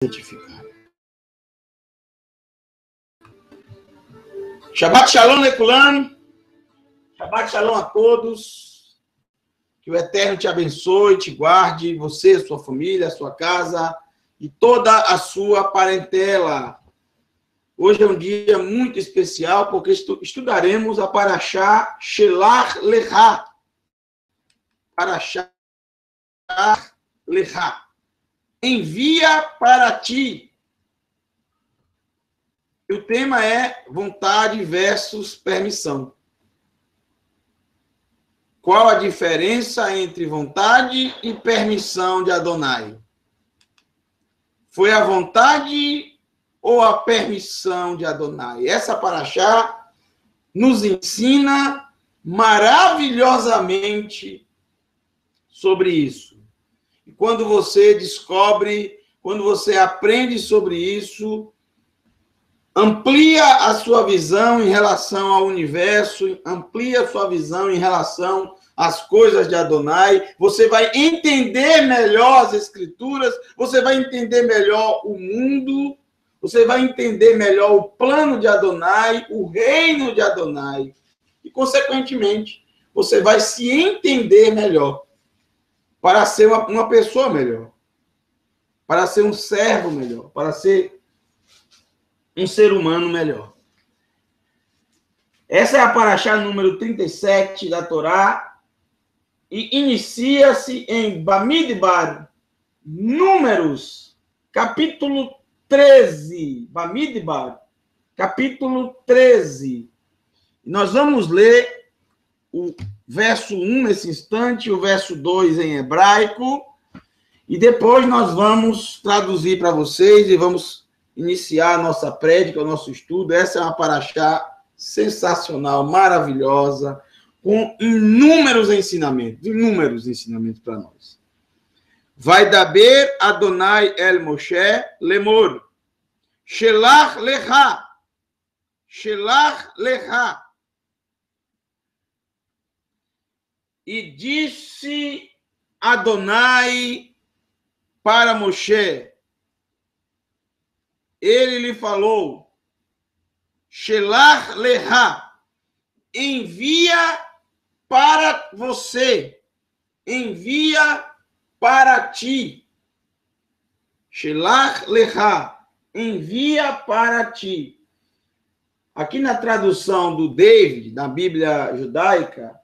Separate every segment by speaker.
Speaker 1: santificado. Shabbat Shalom, Lekulam. Shabbat Shalom a todos. Que o Eterno te abençoe, te guarde, você, sua família, sua casa e toda a sua parentela. Hoje é um dia muito especial porque estudaremos a Parashá Shelach Lecha. Parashá Lecha. Envia para ti. E o tema é vontade versus permissão. Qual a diferença entre vontade e permissão de Adonai? Foi a vontade ou a permissão de Adonai? Essa Parashá nos ensina maravilhosamente sobre isso. E quando você descobre, quando você aprende sobre isso, amplia a sua visão em relação ao universo, amplia a sua visão em relação às coisas de Adonai, você vai entender melhor as Escrituras, você vai entender melhor o mundo, você vai entender melhor o plano de Adonai, o reino de Adonai, e, consequentemente, você vai se entender melhor para ser uma pessoa melhor, para ser um servo melhor, para ser um ser humano melhor. Essa é a Parashá número 37 da Torá e inicia-se em Bamidbar, Números, capítulo 13. Bamidbar, capítulo 13. Nós vamos ler o verso 1 nesse instante, o verso 2 em hebraico, e depois nós vamos traduzir para vocês e vamos iniciar a nossa prédica, o nosso estudo. Essa é uma Parashá sensacional, maravilhosa, com inúmeros ensinamentos para nós. Vai daber Adonai el Moshe lemor, Shelach lecha, Shelach lecha. E disse Adonai para Moshe, ele lhe falou, Shelach lecha, envia para você, envia para ti. Shelach lecha, envia para ti. Aqui na tradução do David, da Bíblia judaica,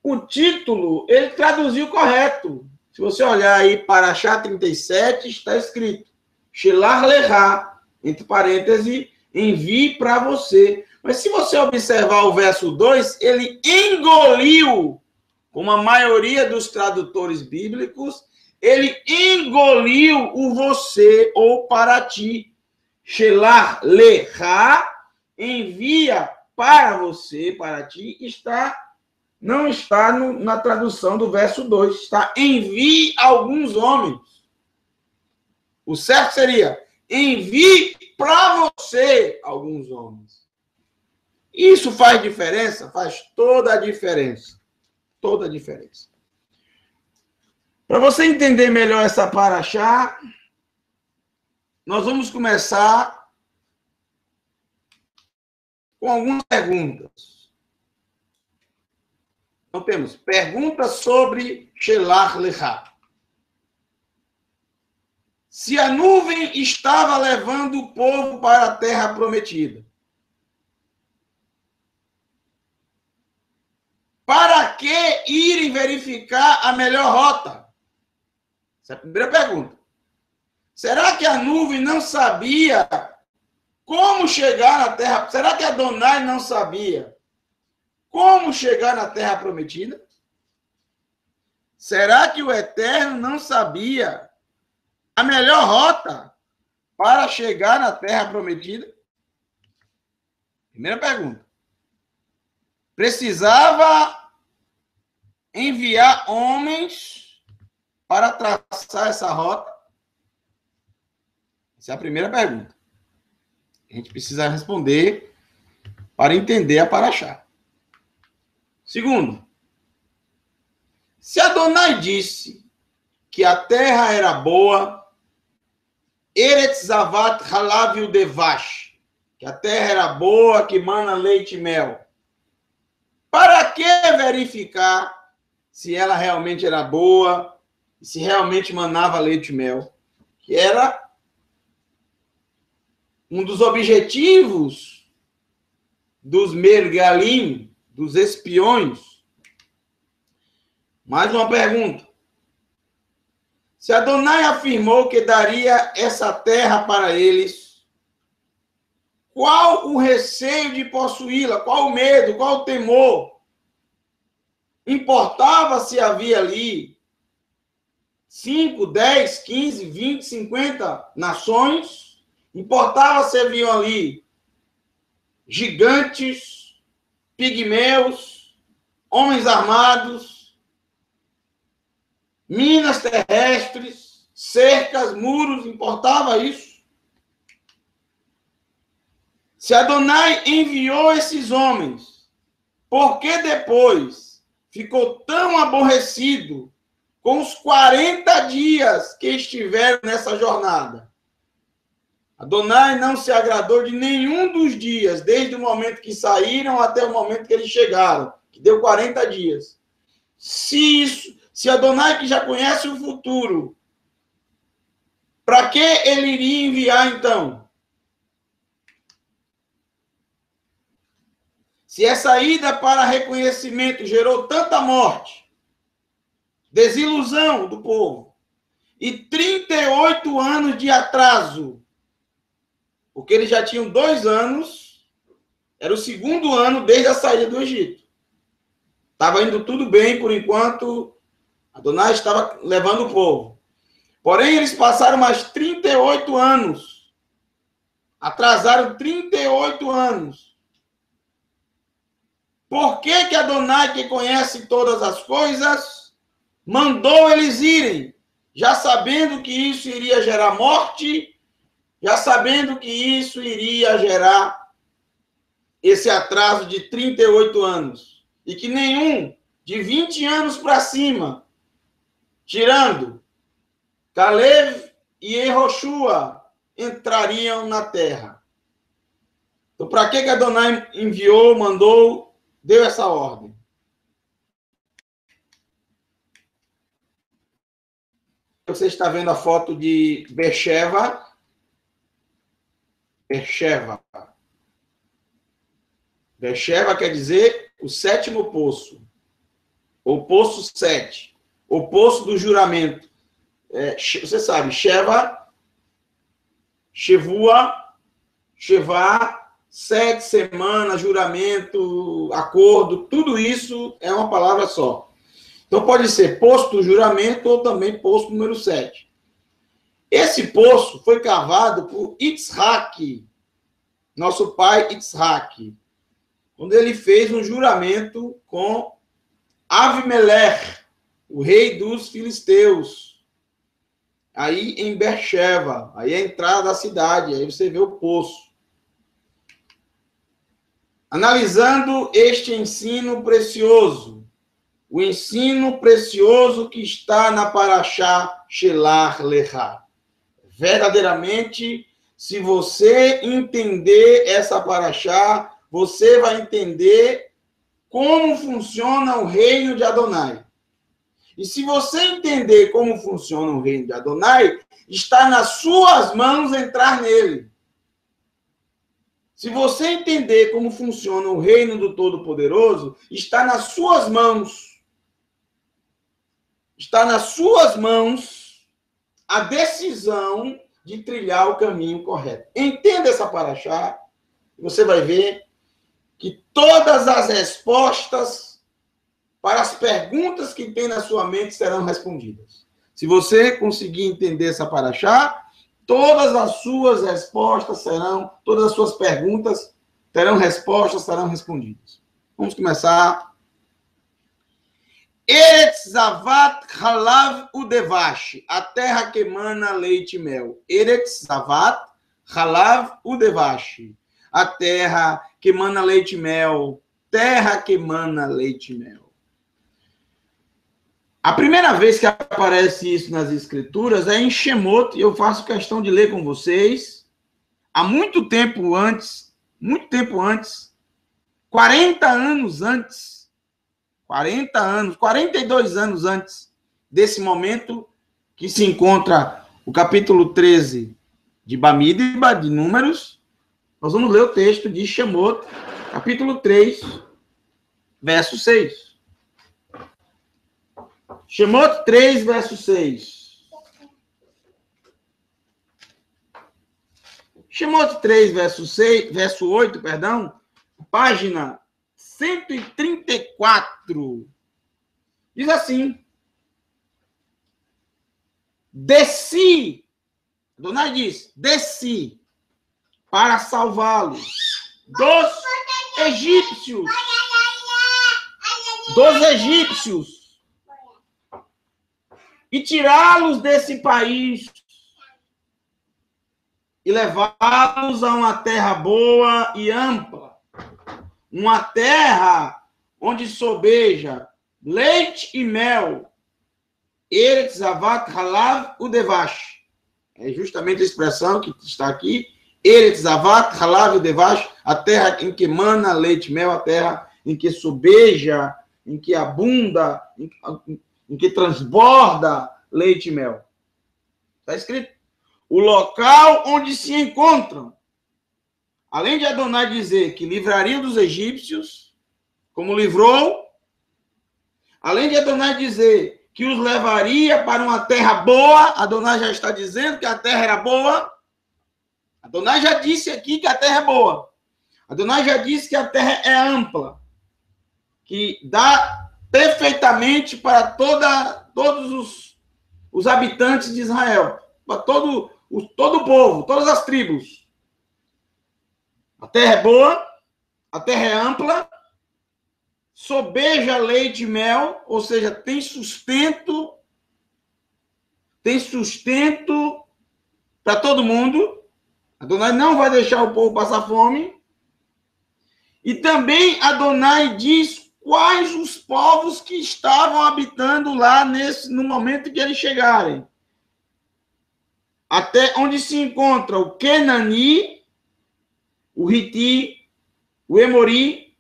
Speaker 1: o título, ele traduziu correto. Se você olhar aí, Parashá 37, está escrito, Shelach lecha, entre parênteses, envie para você. Mas se você observar o verso 2, ele engoliu, como a maioria dos tradutores bíblicos, ele engoliu o você ou para ti. Shelach lecha, envia para você, para ti, não está na tradução do verso 2, está envie alguns homens. O certo seria envie para você alguns homens. Isso faz diferença? Faz toda a diferença. Toda a diferença. Para você entender melhor essa Parashá, nós vamos começar com algumas perguntas. Então, temos perguntas sobre Shelach lecha. Se a nuvem estava levando o povo para a terra prometida, para que irem verificar a melhor rota? Essa é a primeira pergunta. Será que a nuvem não sabia como chegar na terra? Será que Adonai não sabia como chegar na terra prometida? Será que o Eterno não sabia a melhor rota para chegar na terra prometida? Primeira pergunta. Precisava enviar homens para traçar essa rota? Essa é a primeira pergunta. A gente precisa responder para entender a Parashá. Segundo, se Adonai disse que a terra era boa, Eretz Zavat Halav Udevash, que a terra era boa, que mana leite e mel. Para que verificar se ela realmente era boa, se realmente manava leite e mel? Que era um dos objetivos dos mergalim, dos espiões. Mais uma pergunta. Se Adonai afirmou que daria essa terra para eles, qual o receio de possuí-la? Qual o medo? Qual o temor? Importava se havia ali 5, 10, 15, 20, 50 nações? Importava se haviam ali gigantes, pigmeus, homens armados, minas terrestres, cercas, muros? Importava isso? Se Adonai enviou esses homens, por que depois ficou tão aborrecido com os 40 dias que estiveram nessa jornada? Adonai não se agradou de nenhum dos dias, desde o momento que saíram até o momento que eles chegaram, que deu 40 dias. Se Adonai, que já conhece o futuro, para que ele iria enviar então? Se essa ida para reconhecimento gerou tanta morte, desilusão do povo, e 38 anos de atraso, porque eles já tinham 2 anos, era o segundo ano desde a saída do Egito. Estava indo tudo bem por enquanto, Adonai estava levando o povo. Porém, eles passaram mais 38 anos, atrasaram 38 anos. Por que que Adonai, que conhece todas as coisas, mandou eles irem, já sabendo que isso iria gerar morte, já sabendo que isso iria gerar esse atraso de 38 anos, e que nenhum de 20 anos para cima, tirando Caleb e Yehoshua, entrariam na terra? Então, para que Adonai enviou, mandou, deu essa ordem? Você está vendo a foto de Beersheba. Beersheba quer dizer o 7º poço, ou poço 7, o poço do juramento. Você sabe, Sheva, Shevua, Shevá, 7 semanas, juramento, acordo, tudo isso é uma palavra só. Então pode ser poço do juramento ou também poço número 7. Esse poço foi cavado por Yitzhak, nosso pai Yitzhak, quando ele fez um juramento com Avimelech, o rei dos filisteus, aí em Beersheba, aí é a entrada da cidade, aí você vê o poço. Analisando este ensino precioso, o ensino precioso que está na Parashá Shelach Lecha. Verdadeiramente, se você entender essa Parashá, você vai entender como funciona o reino de Adonai. E se você entender como funciona o reino de Adonai, está nas suas mãos entrar nele. Se você entender como funciona o reino do Todo-Poderoso, está nas suas mãos. Está nas suas mãos a decisão de trilhar o caminho correto. Entenda essa Parashá, e você vai ver que todas as respostas para as perguntas que tem na sua mente serão respondidas. Se você conseguir entender essa Parashá, todas as suas respostas serão, todas as suas perguntas terão respostas, serão respondidas. Vamos começar. Eretz Zavat Halav Udevash, a terra que emana leite e mel. Eretz Zavat Halav Udevash, a terra que emana leite e mel. Terra que emana leite e mel. A primeira vez que aparece isso nas Escrituras é em Shemot, e eu faço questão de ler com vocês, há muito tempo antes, 40 anos antes, 40 anos, 42 anos antes desse momento que se encontra o capítulo 13 de Bamídiba, de Números, nós vamos ler o texto de Shemot, capítulo 3, verso 6. Shemot 3, verso 6. Shemot 3, verso 8, perdão, página 134. Diz assim: desci, Adonai diz, desci para salvá-los dos egípcios, e tirá-los desse país e levá-los a uma terra boa e ampla, uma terra onde sobeja leite e mel, Eretz Zavat Halav Udevash. É justamente a expressão que está aqui, Eretz Zavat Halav Udevash, a terra em que mana leite e mel, a terra em que sobeja, em que abunda, em que transborda leite e mel. Está escrito. O local onde se encontram. Além de Adonai dizer que livraria dos egípcios, como livrou, além de Adonai dizer que os levaria para uma terra boa, Adonai já está dizendo que a terra era boa. Adonai já disse aqui que a terra é boa. Adonai já disse que a terra é ampla, que dá perfeitamente para todos os habitantes de Israel, para todo o povo, todas as tribos. A terra é boa, a terra é ampla, sobeja leite e mel, ou seja, tem sustento para todo mundo. Adonai não vai deixar o povo passar fome. E também Adonai diz quais os povos que estavam habitando lá no momento que eles chegarem. Até onde se encontra o Kenani, o Hiti, o Emori,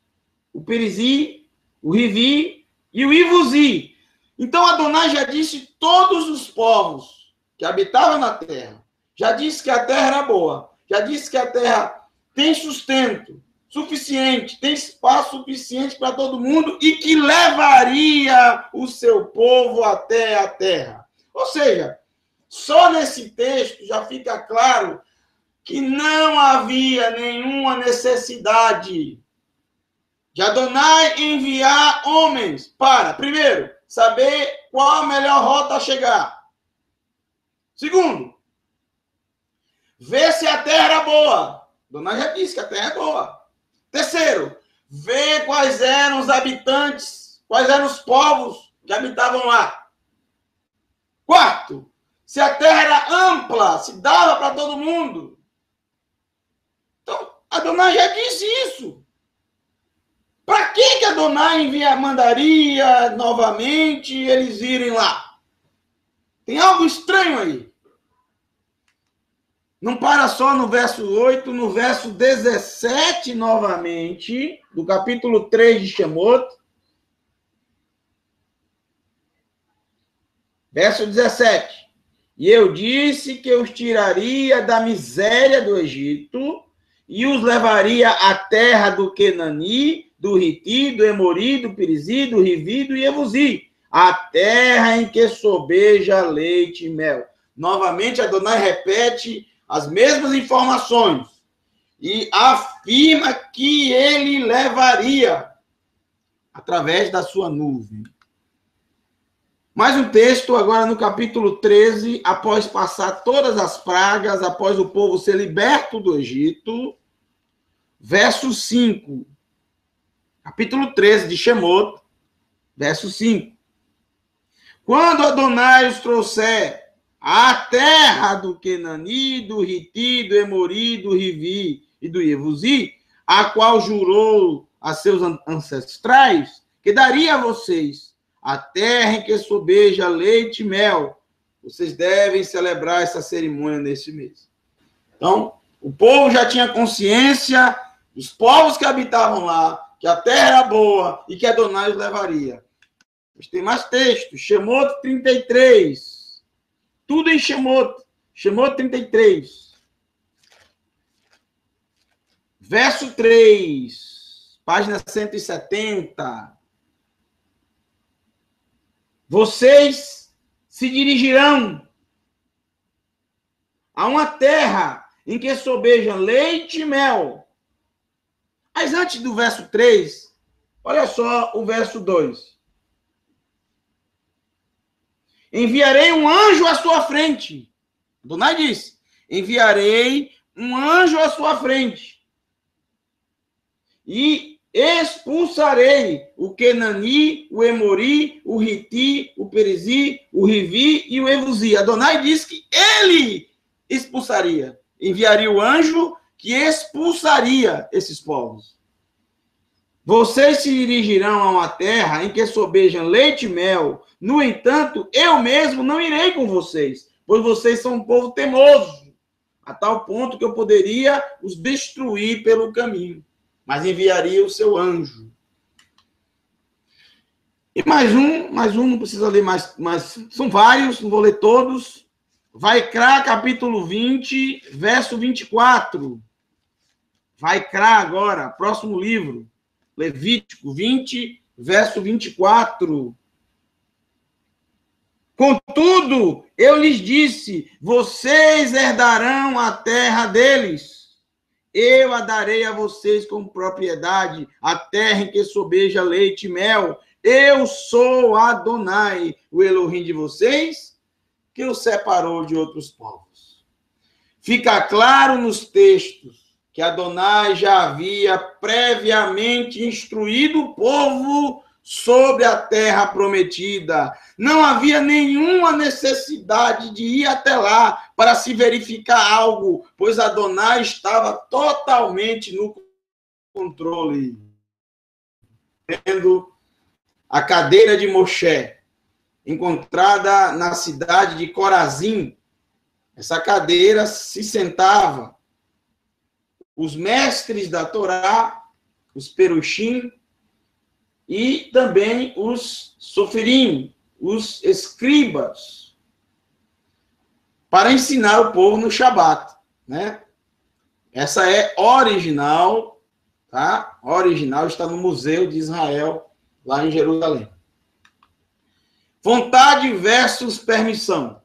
Speaker 1: o Perizi, o Rivi e o Ivuzi. Então Adonai já disse todos os povos que habitavam na terra. Já disse que a terra era boa. Já disse que a terra tem sustento suficiente, tem espaço suficiente para todo mundo e que levaria o seu povo até a terra. Ou seja, só nesse texto já fica claro que não havia nenhuma necessidade de Adonai enviar homens para, primeiro, saber qual a melhor rota a chegar. Segundo, ver se a terra era boa. Adonai já disse que a terra é boa. Terceiro, ver quais eram os habitantes, quais eram os povos que habitavam lá. Quarto, se a terra era ampla, se dava para todo mundo. Então, Adonai já disse isso. Para que Adonai mandaria novamente eles irem lá? Tem algo estranho aí. Não para só no verso 8, no verso 17 novamente, do capítulo 3 de Shemot. Verso 17. E eu disse que eu os tiraria da miséria do Egito e os levaria à terra do Kenani, do Hiti, do Emori, do Perizi, do Rivi, do Yevuzi, a terra em que sobeja leite e mel. Novamente, Adonai repete as mesmas informações e afirma que ele levaria através da sua nuvem. Mais um texto, agora no capítulo 13, após passar todas as pragas, após o povo ser liberto do Egito, verso 5. Capítulo 13 de Shemot, verso 5. Quando Adonai os trouxer à terra do Kenani, do Hiti, do Emori, do Rivi e do Yevuzi, a qual jurou a seus ancestrais, que daria a vocês, a terra em que sobeja leite e mel. Vocês devem celebrar essa cerimônia nesse mês. Então, o povo já tinha consciência, os povos que habitavam lá, que a terra era boa e que Adonai os levaria. Mas tem mais textos. Shemot 33. Tudo em Shemot. Shemot 33. Verso 3. Página 170. Vocês se dirigirão a uma terra em que sobejam leite e mel. Mas antes do verso 3, olha só o verso 2. Enviarei um anjo à sua frente. Adonai disse, enviarei um anjo à sua frente. E expulsarei o Kenani, o Emori, o Riti, o Perizi, o Rivi e o Evuzi. Adonai disse que ele expulsaria. Enviaria o anjo que expulsaria esses povos. Vocês se dirigirão a uma terra em que sobejam leite e mel. No entanto, eu mesmo não irei com vocês, pois vocês são um povo teimoso, a tal ponto que eu poderia os destruir pelo caminho, mas enviaria o seu anjo. E mais um, não precisa ler mais, são vários, não vou ler todos. Vaikra, capítulo 20, verso 24. Vaikra agora, próximo livro. Levítico 20, verso 24. Contudo, eu lhes disse, vocês herdarão a terra deles. Eu a darei a vocês como propriedade, a terra em que sobeja leite e mel. Eu sou Adonai, o Elohim de vocês, que os separou de outros povos. Fica claro nos textos que Adonai já havia previamente instruído o povo sobre a terra prometida. Não havia nenhuma necessidade de ir até lá para se verificar algo, pois Adonai estava totalmente no controle. Tendo a cadeira de Moshe, encontrada na cidade de Corazim, essa cadeira se sentava os mestres da Torá, os perushim, e também os sofirim, os escribas, para ensinar o povo no Shabat, né? Essa é original, tá? Original está no Museu de Israel, lá em Jerusalém. Vontade versus permissão.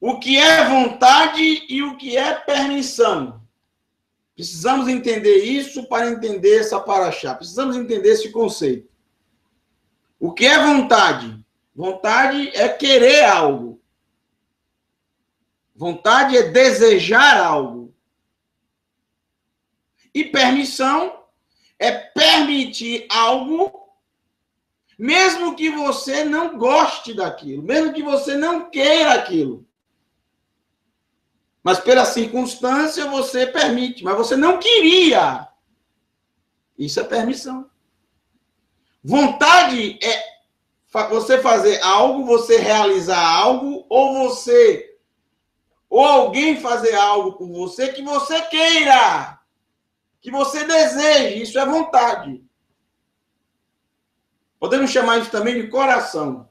Speaker 1: O que é vontade e o que é permissão? Precisamos entender isso para entender essa paraxá. Precisamos entender esse conceito. O que é vontade? Vontade é querer algo. Vontade é desejar algo. E permissão é permitir algo, mesmo que você não goste daquilo, mesmo que você não queira aquilo. Mas pela circunstância você permite, mas você não queria. Isso é permissão. Vontade é você fazer algo, você realizar algo, ou alguém fazer algo por você que você queira, que você deseje. Isso é vontade. Podemos chamar isso também de coração.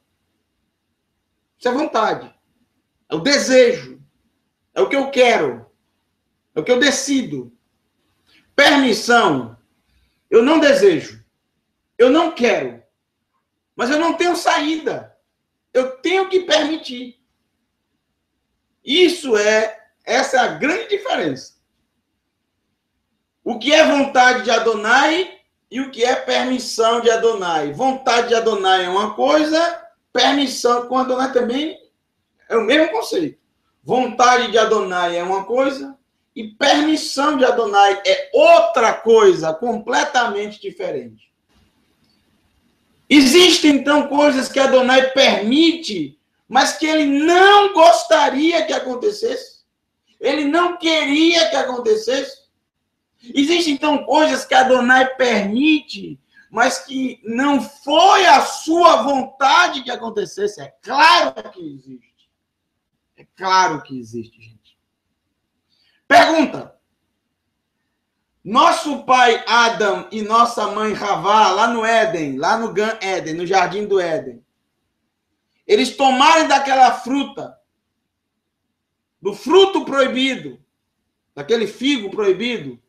Speaker 1: Isso é vontade. É o desejo. É o que eu quero. É o que eu decido. Permissão. Eu não desejo. Eu não quero. Mas eu não tenho saída. Eu tenho que permitir. Essa é a grande diferença. O que é vontade de Adonai e o que é permissão de Adonai. Vontade de Adonai é uma coisa, permissão com Adonai também é o mesmo conceito. Vontade de Adonai é uma coisa e permissão de Adonai é outra coisa, completamente diferente. Existem, então, coisas que Adonai permite, mas que ele não gostaria que acontecesse. Ele não queria que acontecesse. Existem, então, coisas que Adonai permite, mas que não foi a sua vontade que acontecesse. É claro que existe. É claro que existe, gente. Pergunta. Nosso pai Adão e nossa mãe Havá, lá no Éden, lá no Gan Éden, no Jardim do Éden, eles tomaram daquela fruta, do fruto proibido, daquele figo proibido,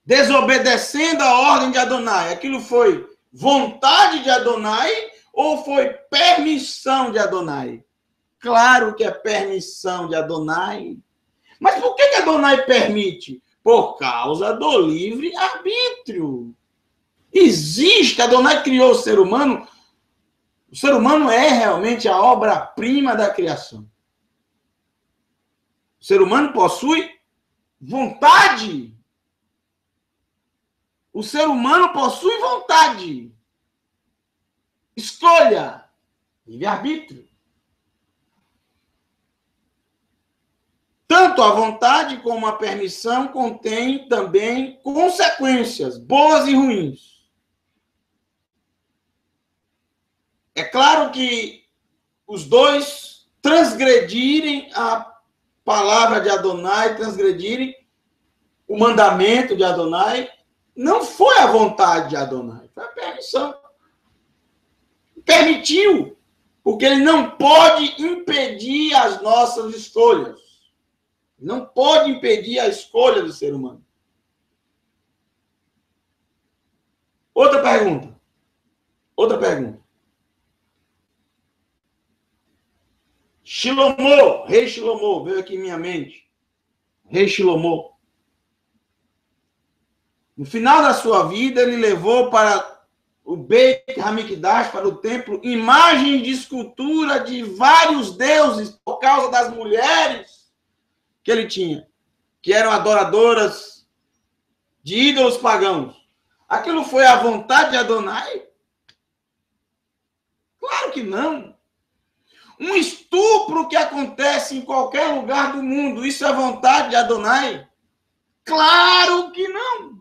Speaker 1: desobedecendo a ordem de Adonai. Aquilo foi vontade de Adonai ou foi permissão de Adonai? Claro que é permissão de Adonai. Mas por que Adonai permite? Por causa do livre-arbítrio. Existe, Adonai criou o ser humano. O ser humano é realmente a obra-prima da criação. O ser humano possui vontade. O ser humano possui vontade. Escolha. Livre-arbítrio. Tanto a vontade como a permissão contém também consequências, boas e ruins. É claro que os dois transgredirem a palavra de Adonai, transgredirem o mandamento de Adonai, não foi a vontade de Adonai, foi a permissão. Permitiu, porque ele não pode impedir as nossas escolhas. Não pode impedir a escolha do ser humano. Outra pergunta. Shlomo, rei Shlomo, veio aqui em minha mente. Rei Shlomo. No final da sua vida, ele levou para o Beit Hamikdash, para o templo, imagens de escultura de vários deuses por causa das mulheres que ele tinha, que eram adoradoras de ídolos pagãos. Aquilo foi a vontade de Adonai? Claro que não. Um estupro que acontece em qualquer lugar do mundo, isso é vontade de Adonai? Claro que não.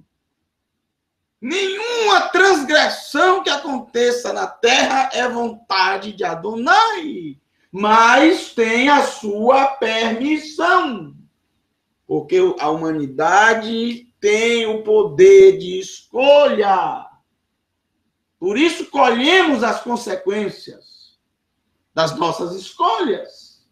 Speaker 1: Nenhuma transgressão que aconteça na terra é vontade de Adonai, mas tem a sua permissão. Porque a humanidade tem o poder de escolha. Por isso, colhemos as consequências das nossas escolhas.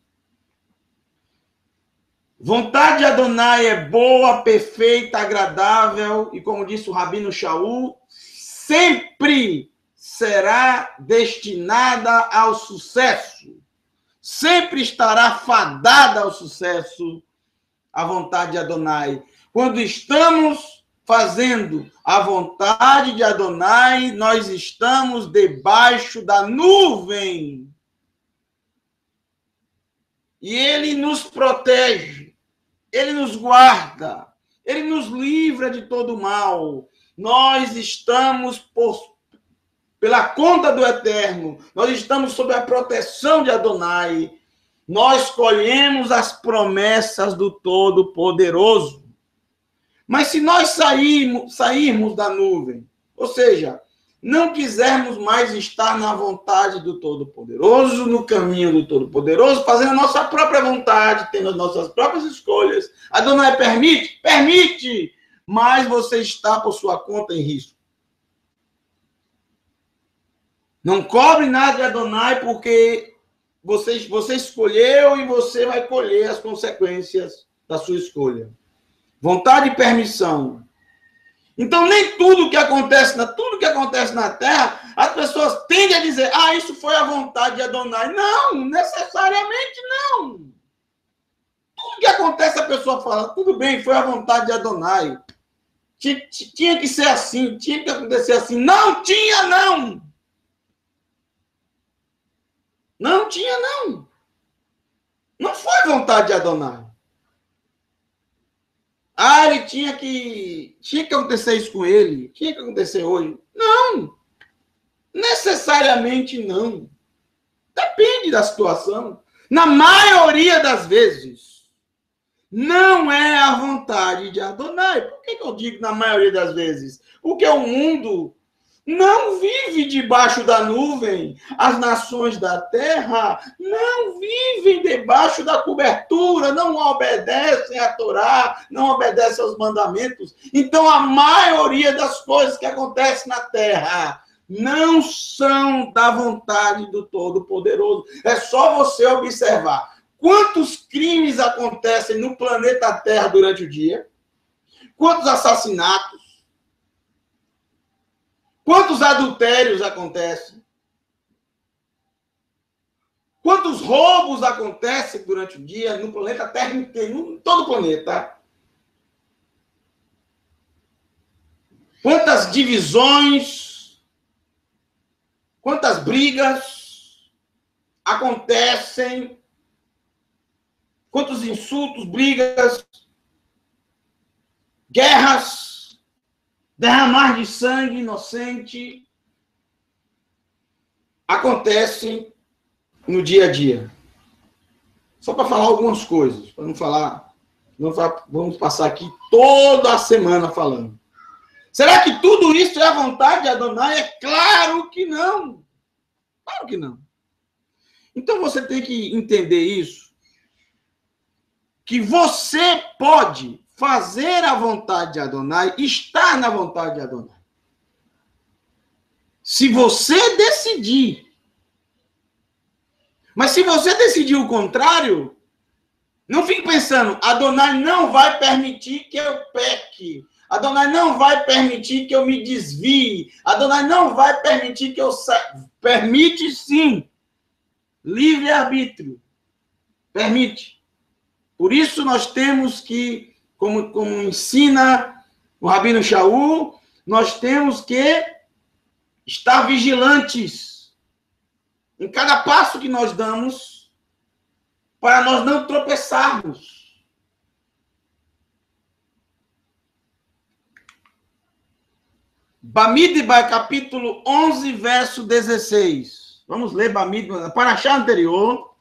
Speaker 1: Vontade de Adonai é boa, perfeita, agradável, e como disse o Rabino Shaul, sempre será destinada ao sucesso. Sempre estará fadada ao sucesso a vontade de Adonai. Quando estamos fazendo a vontade de Adonai, nós estamos debaixo da nuvem. E ele nos protege, ele nos guarda, ele nos livra de todo mal. Nós estamos pela conta do Eterno, nós estamos sob a proteção de Adonai. Nós colhemos as promessas do Todo-Poderoso. Mas se nós sairmos da nuvem, ou seja, não quisermos mais estar na vontade do Todo-Poderoso, no caminho do Todo-Poderoso, fazendo a nossa própria vontade, tendo as nossas próprias escolhas, Adonai permite? Permite! Mas você está por sua conta em risco. Não cobre nada de Adonai, porque você escolheu e você vai colher as consequências da sua escolha. Vontade e permissão. Então, nem tudo que acontece na Terra, as pessoas tendem a dizer, isso foi a vontade de Adonai. Não, necessariamente não. Tudo que acontece, a pessoa fala, tudo bem, foi a vontade de Adonai. Tinha que ser assim, tinha que acontecer assim. Não tinha, não. Não tinha, não. Não foi vontade de Adonai. Ele tinha que acontecer isso com ele. Tinha que acontecer hoje. Não. Necessariamente não. Depende da situação. Na maioria das vezes. Não é a vontade de Adonai. Por que eu digo na maioria das vezes? Porque o mundo não vive debaixo da nuvem. As nações da terra não vivem debaixo da cobertura, não obedecem à Torá, não obedecem aos mandamentos. Então, a maioria das coisas que acontecem na terra não são da vontade do Todo-Poderoso. É só você observar quantos crimes acontecem no planeta Terra durante o dia, quantos assassinatos, quantos adultérios acontecem? Quantos roubos acontecem durante o dia no planeta Terra inteiro, em todo o planeta? Quantas divisões, quantas brigas acontecem? Quantos insultos, brigas, guerras, derramar de sangue inocente acontecem no dia a dia. Só para falar algumas coisas, para não falar, vamos passar aqui toda a semana falando. Será que tudo isso é a vontade de Adonai? É claro que não. Claro que não. Então você tem que entender isso, que você pode fazer a vontade de Adonai, estar na vontade de Adonai. Se você decidir. Mas se você decidir o contrário, não fique pensando, Adonai não vai permitir que eu peque. Adonai não vai permitir que eu me desvie. Adonai não vai permitir que eu saia. Permite sim. Livre-arbítrio. Permite. Por isso nós temos que, como ensina o Rabino Shaul, nós temos que estar vigilantes em cada passo que nós damos para nós não tropeçarmos. Bamidbar, capítulo 11, verso 16. Vamos ler Bamidbar, para achar anterior.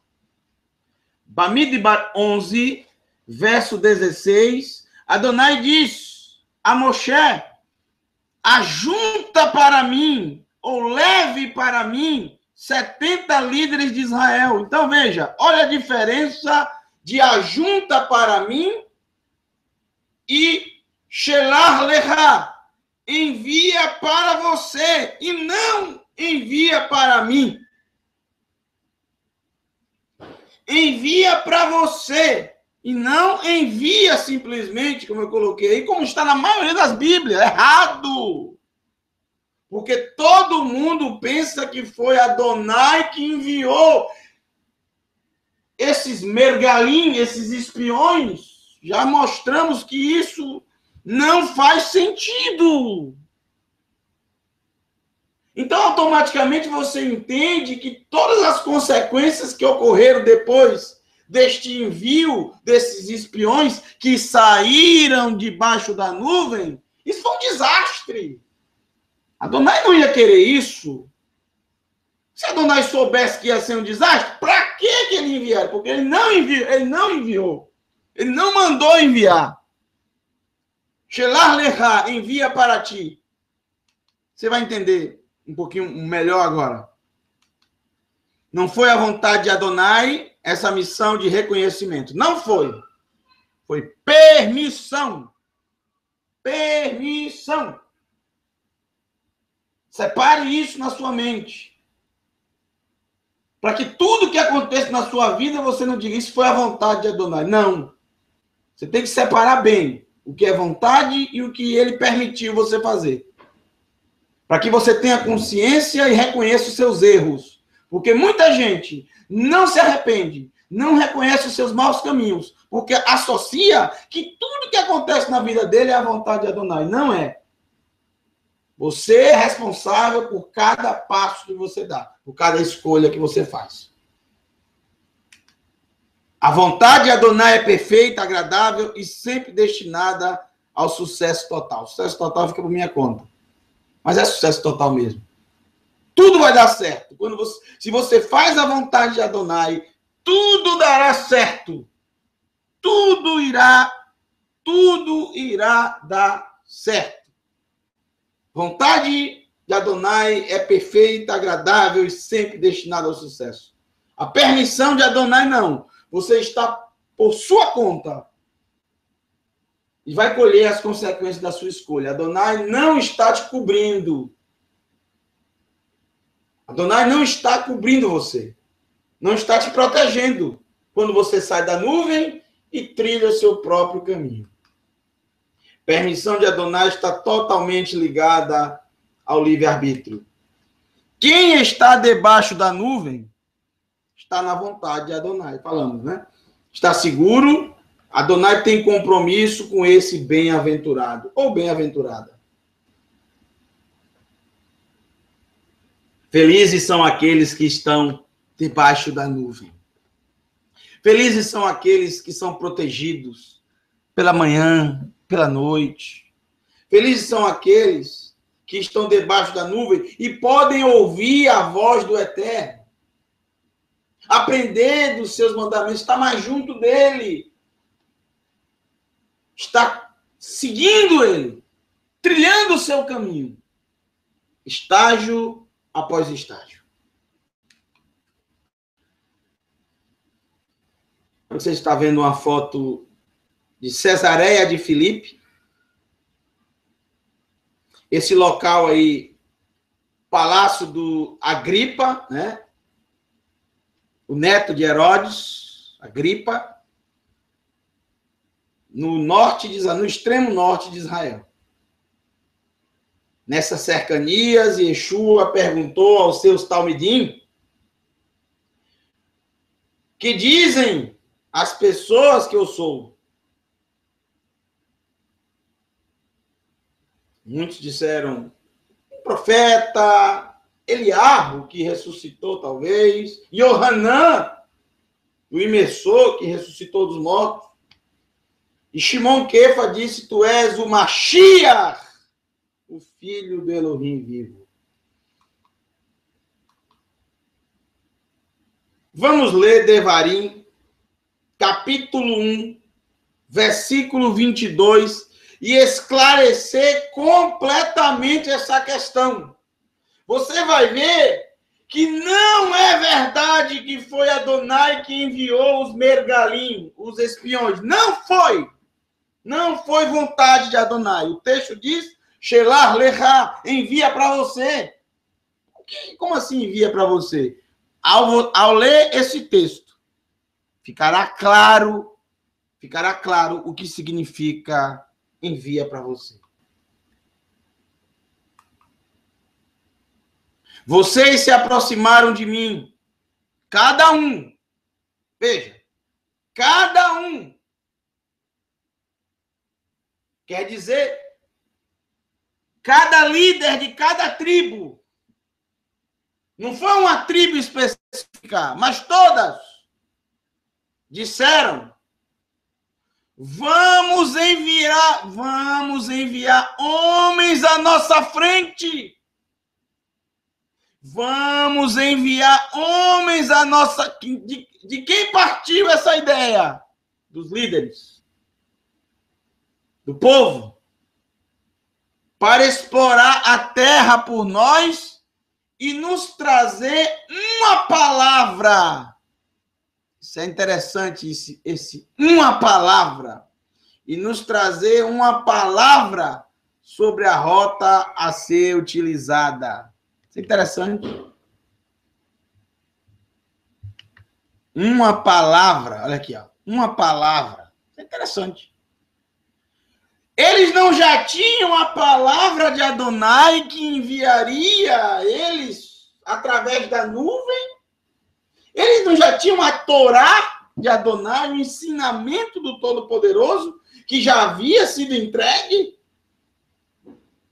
Speaker 1: Bamidbar 11, verso 16. Adonai diz a Moshe, ajunta para mim, ou leve para mim, 70 líderes de Israel. Então, veja, olha a diferença de ajunta para mim e shelar lecha, envia para você e não envia para mim. Envia para você e não envia simplesmente, como eu coloquei, como está na maioria das Bíblias. Errado! Porque todo mundo pensa que foi Adonai que enviou esses mergalim, esses espiões. Já mostramos que isso não faz sentido. Então, automaticamente, você entende que todas as consequências que ocorreram depois deste envio desses espiões que saíram debaixo da nuvem, isso foi um desastre. Adonai não ia querer isso. Se Adonai soubesse que ia ser um desastre, para que ele enviaria? Porque ele não enviou. Ele não mandou enviar. Shelar lecha, envia para ti. Você vai entender um pouquinho melhor agora. Não foi a vontade de Adonai essa missão de reconhecimento. Não foi. Foi permissão. Permissão. Separe isso na sua mente. Para que tudo que aconteça na sua vida, você não diga, isso foi a vontade de Adonai. Não. Você tem que separar bem o que é vontade e o que ele permitiu você fazer. Para que você tenha consciência e reconheça os seus erros. Porque muita gente não se arrepende, não reconhece os seus maus caminhos, porque associa que tudo que acontece na vida dele é a vontade de Adonai. Não é. Você é responsável por cada passo que você dá, por cada escolha que você faz. A vontade de Adonai é perfeita, agradável e sempre destinada ao sucesso total. O sucesso total fica por minha conta. Mas é sucesso total mesmo. Tudo vai dar certo. Se você faz a vontade de Adonai, tudo dará certo. Tudo irá dar certo. Vontade de Adonai é perfeita, agradável e sempre destinada ao sucesso. A permissão de Adonai não. Você está por sua conta e vai colher as consequências da sua escolha. Adonai não está te cobrindo. Adonai não está cobrindo você. Não está te protegendo quando você sai da nuvem e trilha o seu próprio caminho. Permissão de Adonai está totalmente ligada ao livre-arbítrio. Quem está debaixo da nuvem está na vontade de Adonai. Falamos, né? Está seguro. Adonai tem compromisso com esse bem-aventurado ou bem-aventurada. Felizes são aqueles que estão debaixo da nuvem. Felizes são aqueles que são protegidos pela manhã, pela noite. Felizes são aqueles que estão debaixo da nuvem e podem ouvir a voz do Eterno. Aprender dos seus mandamentos, estar mais junto dele. Estar seguindo ele, trilhando o seu caminho. Estágio após estágio. Você está vendo uma foto de Cesareia de Filipe. Esse local aí, Palácio do Agripa, né? O neto de Herodes, Agripa, no extremo norte de Israel. Nessas cercanias, Yeshua perguntou aos seus talmidim: que dizem as pessoas que eu sou? Muitos disseram um profeta, Eliarbo, que ressuscitou talvez, Yohanan, o imersor, que ressuscitou dos mortos. E Shimon Kefa disse: tu és o Mashiach, o filho do Elohim vivo. Vamos ler Devarim, capítulo 1, versículo 22, e esclarecer completamente essa questão. Você vai ver que não é verdade que foi Adonai que enviou os mergalim, os espiões. Não foi. Não foi vontade de Adonai. O texto diz: Shelah lecha, envia para você. Como assim envia para você? Ao ler esse texto, ficará claro o que significa envia para você. Vocês se aproximaram de mim, cada um. Veja, cada um. Quer dizer, cada líder de cada tribo. Não foi uma tribo específica, mas todas disseram: vamos enviar homens à nossa frente. Vamos enviar homens à nossa... De quem partiu essa ideia? Dos líderes. Do povo. Para explorar a terra por nós e nos trazer uma palavra. Isso é interessante, uma palavra. E nos trazer uma palavra sobre a rota a ser utilizada. Isso é interessante. Uma palavra, olha aqui, ó. Uma palavra. Isso é interessante. Eles não já tinham a palavra de Adonai que enviaria eles através da nuvem? Eles não já tinham a Torá de Adonai, o ensinamento do Todo-Poderoso, que já havia sido entregue?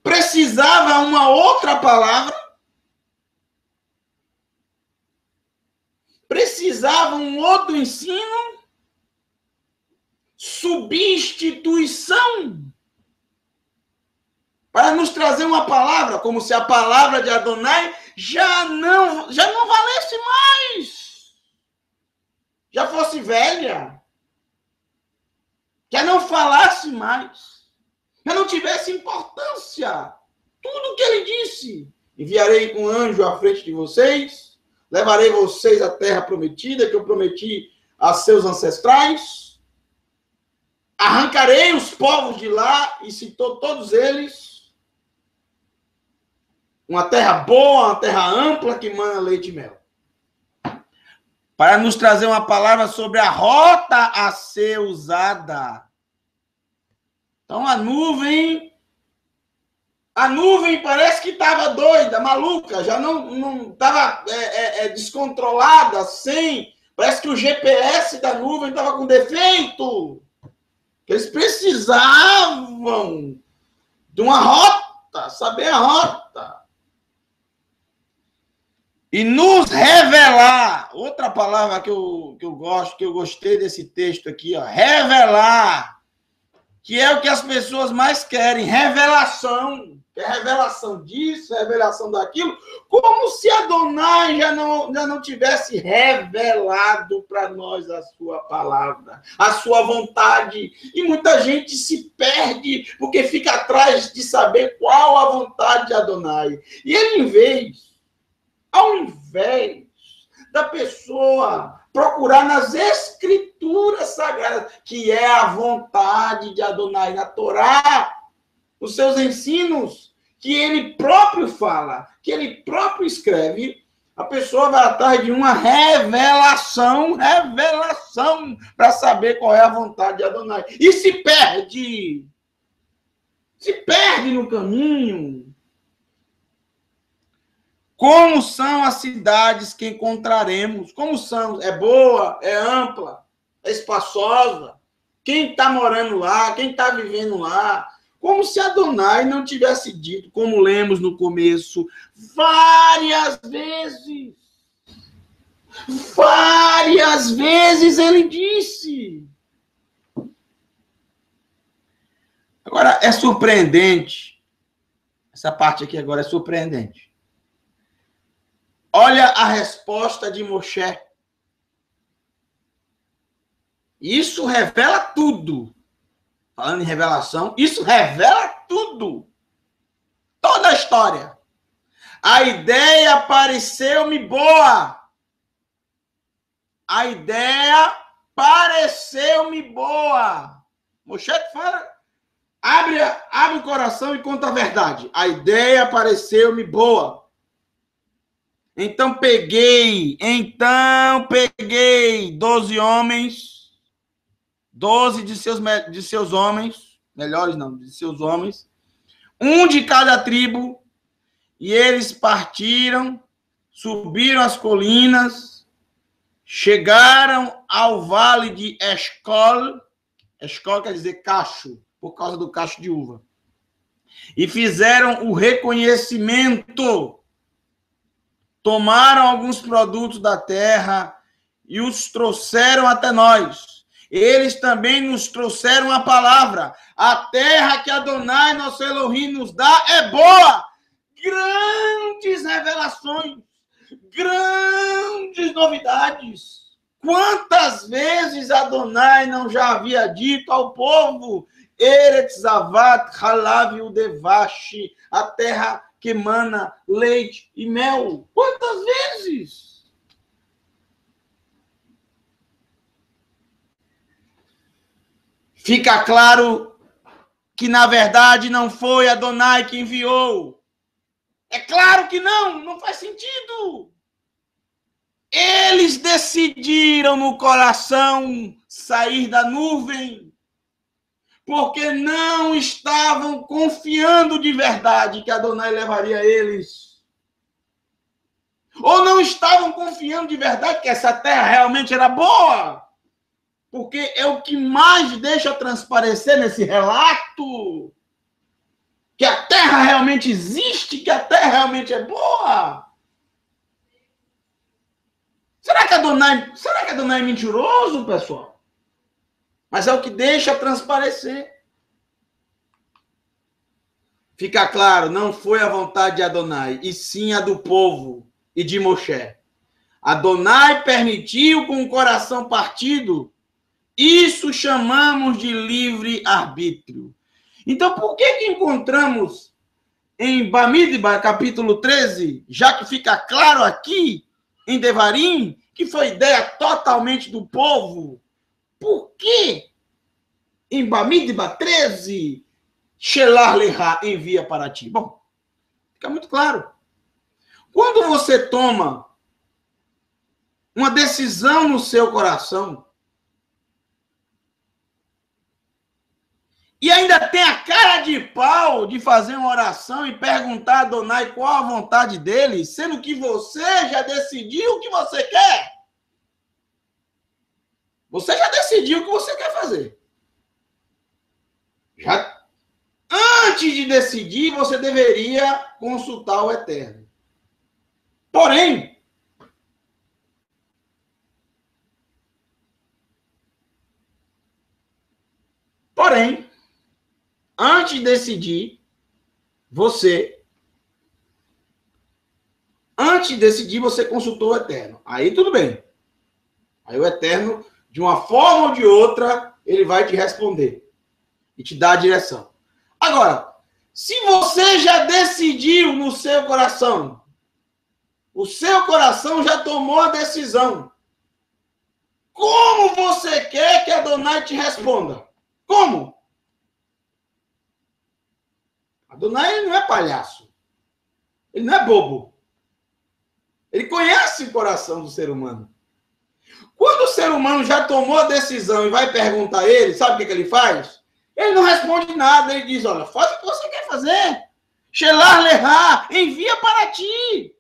Speaker 1: Precisava uma outra palavra? Precisava um outro ensino? Substituição? Para nos trazer uma palavra, como se a palavra de Adonai já não valesse mais. Já fosse velha. falasse mais, já não tivesse importância. Tudo que ele disse. Enviarei um anjo à frente de vocês, levarei vocês à terra prometida, que eu prometi a seus ancestrais, arrancarei os povos de lá, e citou todos eles, uma terra boa, uma terra ampla, que mana leite e mel. Para nos trazer uma palavra sobre a rota a ser usada. Então, a nuvem parece que estava doida, maluca, já não estava descontrolada, parece que o GPS da nuvem estava com defeito. Eles precisavam de uma rota, saber a rota. E nos revelar, outra palavra que eu gosto, que eu gostei desse texto aqui, ó, revelar, que é o que as pessoas mais querem, revelação. É revelação disso, revelação daquilo, como se Adonai já não tivesse revelado para nós a sua palavra, a sua vontade. E muita gente se perde porque fica atrás de saber qual a vontade de Adonai. E ele, ao invés da pessoa procurar nas escrituras sagradas, que é a vontade de Adonai, na Torá, os seus ensinos, que ele próprio fala, que ele próprio escreve, a pessoa vai atrás de uma revelação, para saber qual é a vontade de Adonai. E se perde no caminho. Como são as cidades que encontraremos? Como são? É boa? É ampla? É espaçosa? Quem está morando lá? Quem está vivendo lá? Como se Adonai não tivesse dito, como lemos no começo, várias vezes. Várias vezes ele disse. Agora, é surpreendente. Essa parte aqui agora é surpreendente. Olha a resposta de Moshe. Isso revela tudo. Falando em revelação, isso revela tudo. Toda a história. A ideia pareceu-me boa. A ideia pareceu-me boa. Moshe fala, abre o coração e conta a verdade. A ideia pareceu-me boa. Então peguei 12 homens, 12 de seus homens, melhores não, de seus homens, um de cada tribo, e eles partiram, subiram as colinas, chegaram ao vale de Eshcol, Eshcol quer dizer cacho, por causa do cacho de uva, e fizeram o reconhecimento. Tomaram alguns produtos da terra e os trouxeram até nós. Eles também nos trouxeram a palavra. A terra que Adonai, nosso Elohim, nos dá é boa. Grandes revelações, grandes novidades. Quantas vezes Adonai não já havia dito ao povo, Eretz Zavat Halav Udevashi, a terra que emana leite e mel. Quantas vezes? Fica claro que, na verdade, não foi Adonai que enviou. É claro que não faz sentido. Eles decidiram no coração sair da nuvem, porque não estavam confiando de verdade que Adonai levaria eles. Ou não estavam confiando de verdade que essa terra realmente era boa. Porque é o que mais deixa transparecer nesse relato. Que a terra realmente existe, que a terra realmente é boa. Será que Adonai é mentiroso, pessoal? Mas é o que deixa transparecer. Fica claro, não foi a vontade de Adonai, e sim a do povo e de Moshe. Adonai permitiu com o coração partido Isso chamamos de livre-arbítrio. Então, por que encontramos em Bamidbar, capítulo 13, já que fica claro aqui, em Devarim, que foi ideia totalmente do povo, por que em Bamidbar 13, Shelar Leha envia para ti? Bom, fica muito claro. Quando você toma uma decisão no seu coração e ainda tem a cara de pau de fazer uma oração e perguntar a Adonai qual a vontade dele, sendo que você já decidiu o que você quer. Você já decidiu o que você quer fazer. Já antes de decidir, você deveria consultar o Eterno. Porém, antes de decidir, você consultou o Eterno. Aí tudo bem. Aí o Eterno, de uma forma ou de outra, ele vai te responder e te dar a direção. Agora, se você já decidiu no seu coração, o seu coração já tomou a decisão, como você quer que Adonai te responda? Como? Adonai ele não é palhaço. Ele não é bobo. Ele conhece o coração do ser humano. Quando o ser humano já tomou a decisão e vai perguntar a ele, sabe o que ele faz? Ele não responde nada. Ele diz, olha, faz o que você quer fazer. Shelar Leha, envia para ti.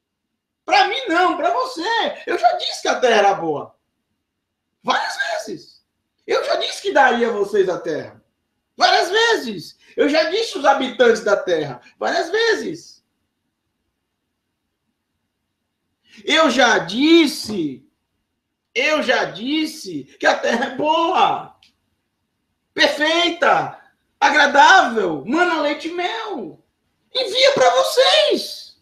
Speaker 1: Para mim não, para você. Eu já disse que a terra era boa. Várias vezes. Eu já disse que daria a vocês a terra. Várias vezes. Eu já disse os habitantes da terra. Várias vezes. Eu já disse que a terra é boa. Perfeita. Agradável. Mana, leite e mel. Envia para vocês.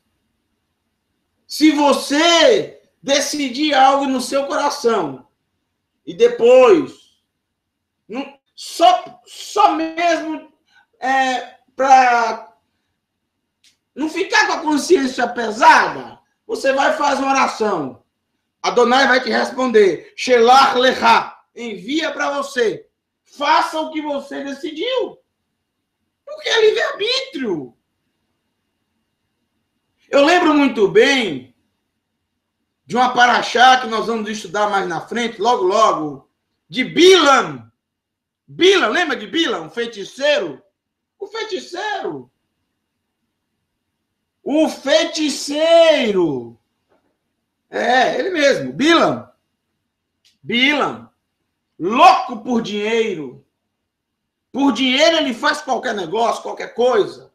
Speaker 1: Se você decidir algo no seu coração e depois só mesmo para não ficar com a consciência pesada, você vai fazer uma oração. Adonai vai te responder. Shelar Leha, envia para você. Faça o que você decidiu. Porque é livre-arbítrio. Eu lembro muito bem de uma paraxá que nós vamos estudar mais na frente, logo, logo, de Bilam. Bilam, lembra de Bilam, o feiticeiro? O feiticeiro. O feiticeiro. É, ele mesmo, Bilam. Bilam. Louco por dinheiro. Por dinheiro ele faz qualquer negócio, qualquer coisa.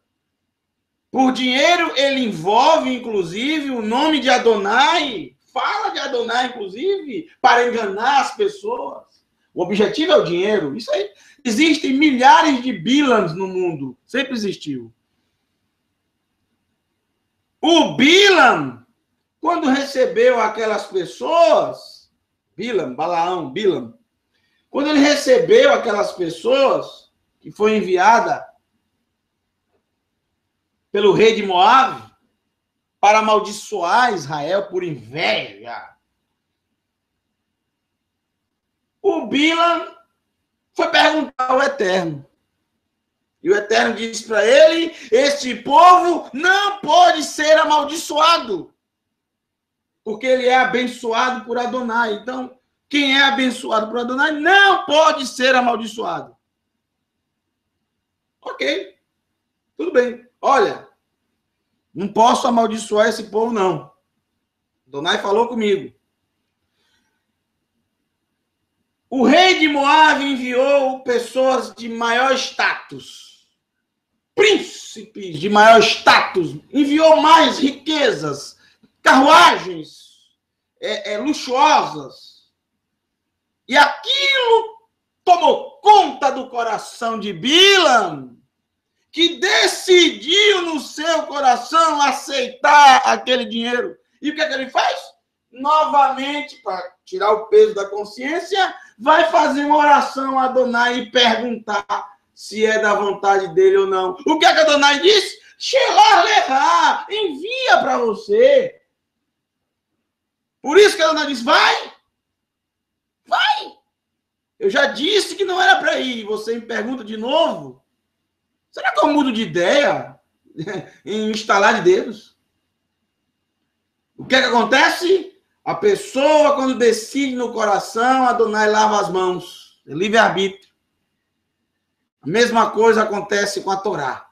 Speaker 1: Por dinheiro ele envolve, inclusive, o nome de Adonai. Fala de Adonai, inclusive, para enganar as pessoas. O objetivo é o dinheiro. Isso aí. Existem milhares de Bilams no mundo. Sempre existiu. O Bilam, quando recebeu aquelas pessoas, Bilam, Balaão, Bilam, quando ele recebeu aquelas pessoas que foi enviada pelo rei de Moabe para amaldiçoar Israel por inveja, o Bilam foi perguntar ao Eterno. E o Eterno disse para ele, este povo não pode ser amaldiçoado, porque ele é abençoado por Adonai. Então, quem é abençoado por Adonai não pode ser amaldiçoado. Ok, tudo bem. Olha, não posso amaldiçoar esse povo, não. Adonai falou comigo. O rei de Moabe enviou pessoas de maior status, príncipes de maior status, enviou mais riquezas, carruagens luxuosas. E aquilo tomou conta do coração de Bilam, que decidiu no seu coração aceitar aquele dinheiro. E o que é que ele faz? Novamente, para tirar o peso da consciência, vai fazer uma oração a Adonai e perguntar se é da vontade dele ou não. O que é que Adonai disse? Shelah Lecha, envia para você. Por isso que Adonai disse, vai. Eu já disse que não era para ir. Você me pergunta de novo. Será que eu mudo de ideia em instalar de dedos? O que é que acontece? A pessoa, quando decide no coração, Adonai lava as mãos. É livre-arbítrio. A mesma coisa acontece com a Torá.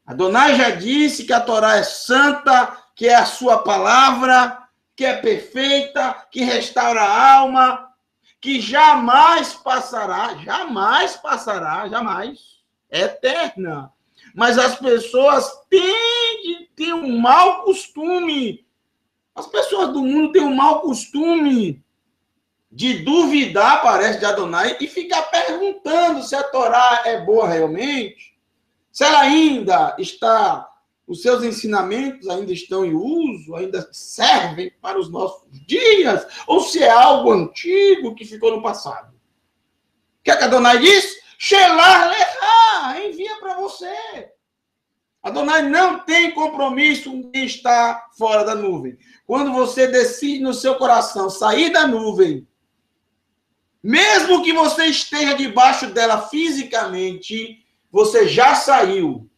Speaker 1: Adonai já disse que a Torá é santa, que é a sua palavra, que é perfeita, que restaura a alma, que jamais passará, jamais. É eterna. Mas as pessoas têm um mau costume. As pessoas do mundo têm um mau costume de duvidar, parece, de Adonai e ficar perguntando se a Torá é boa realmente, se ela ainda está, os seus ensinamentos ainda estão em uso, ainda servem para os nossos dias, ou se é algo antigo que ficou no passado. O que é que Adonai diz? Shelah Lecha, envia para você. Adonai não tem compromisso com quem está fora da nuvem. Quando você decide no seu coração sair da nuvem, mesmo que você esteja debaixo dela fisicamente, você já saiu.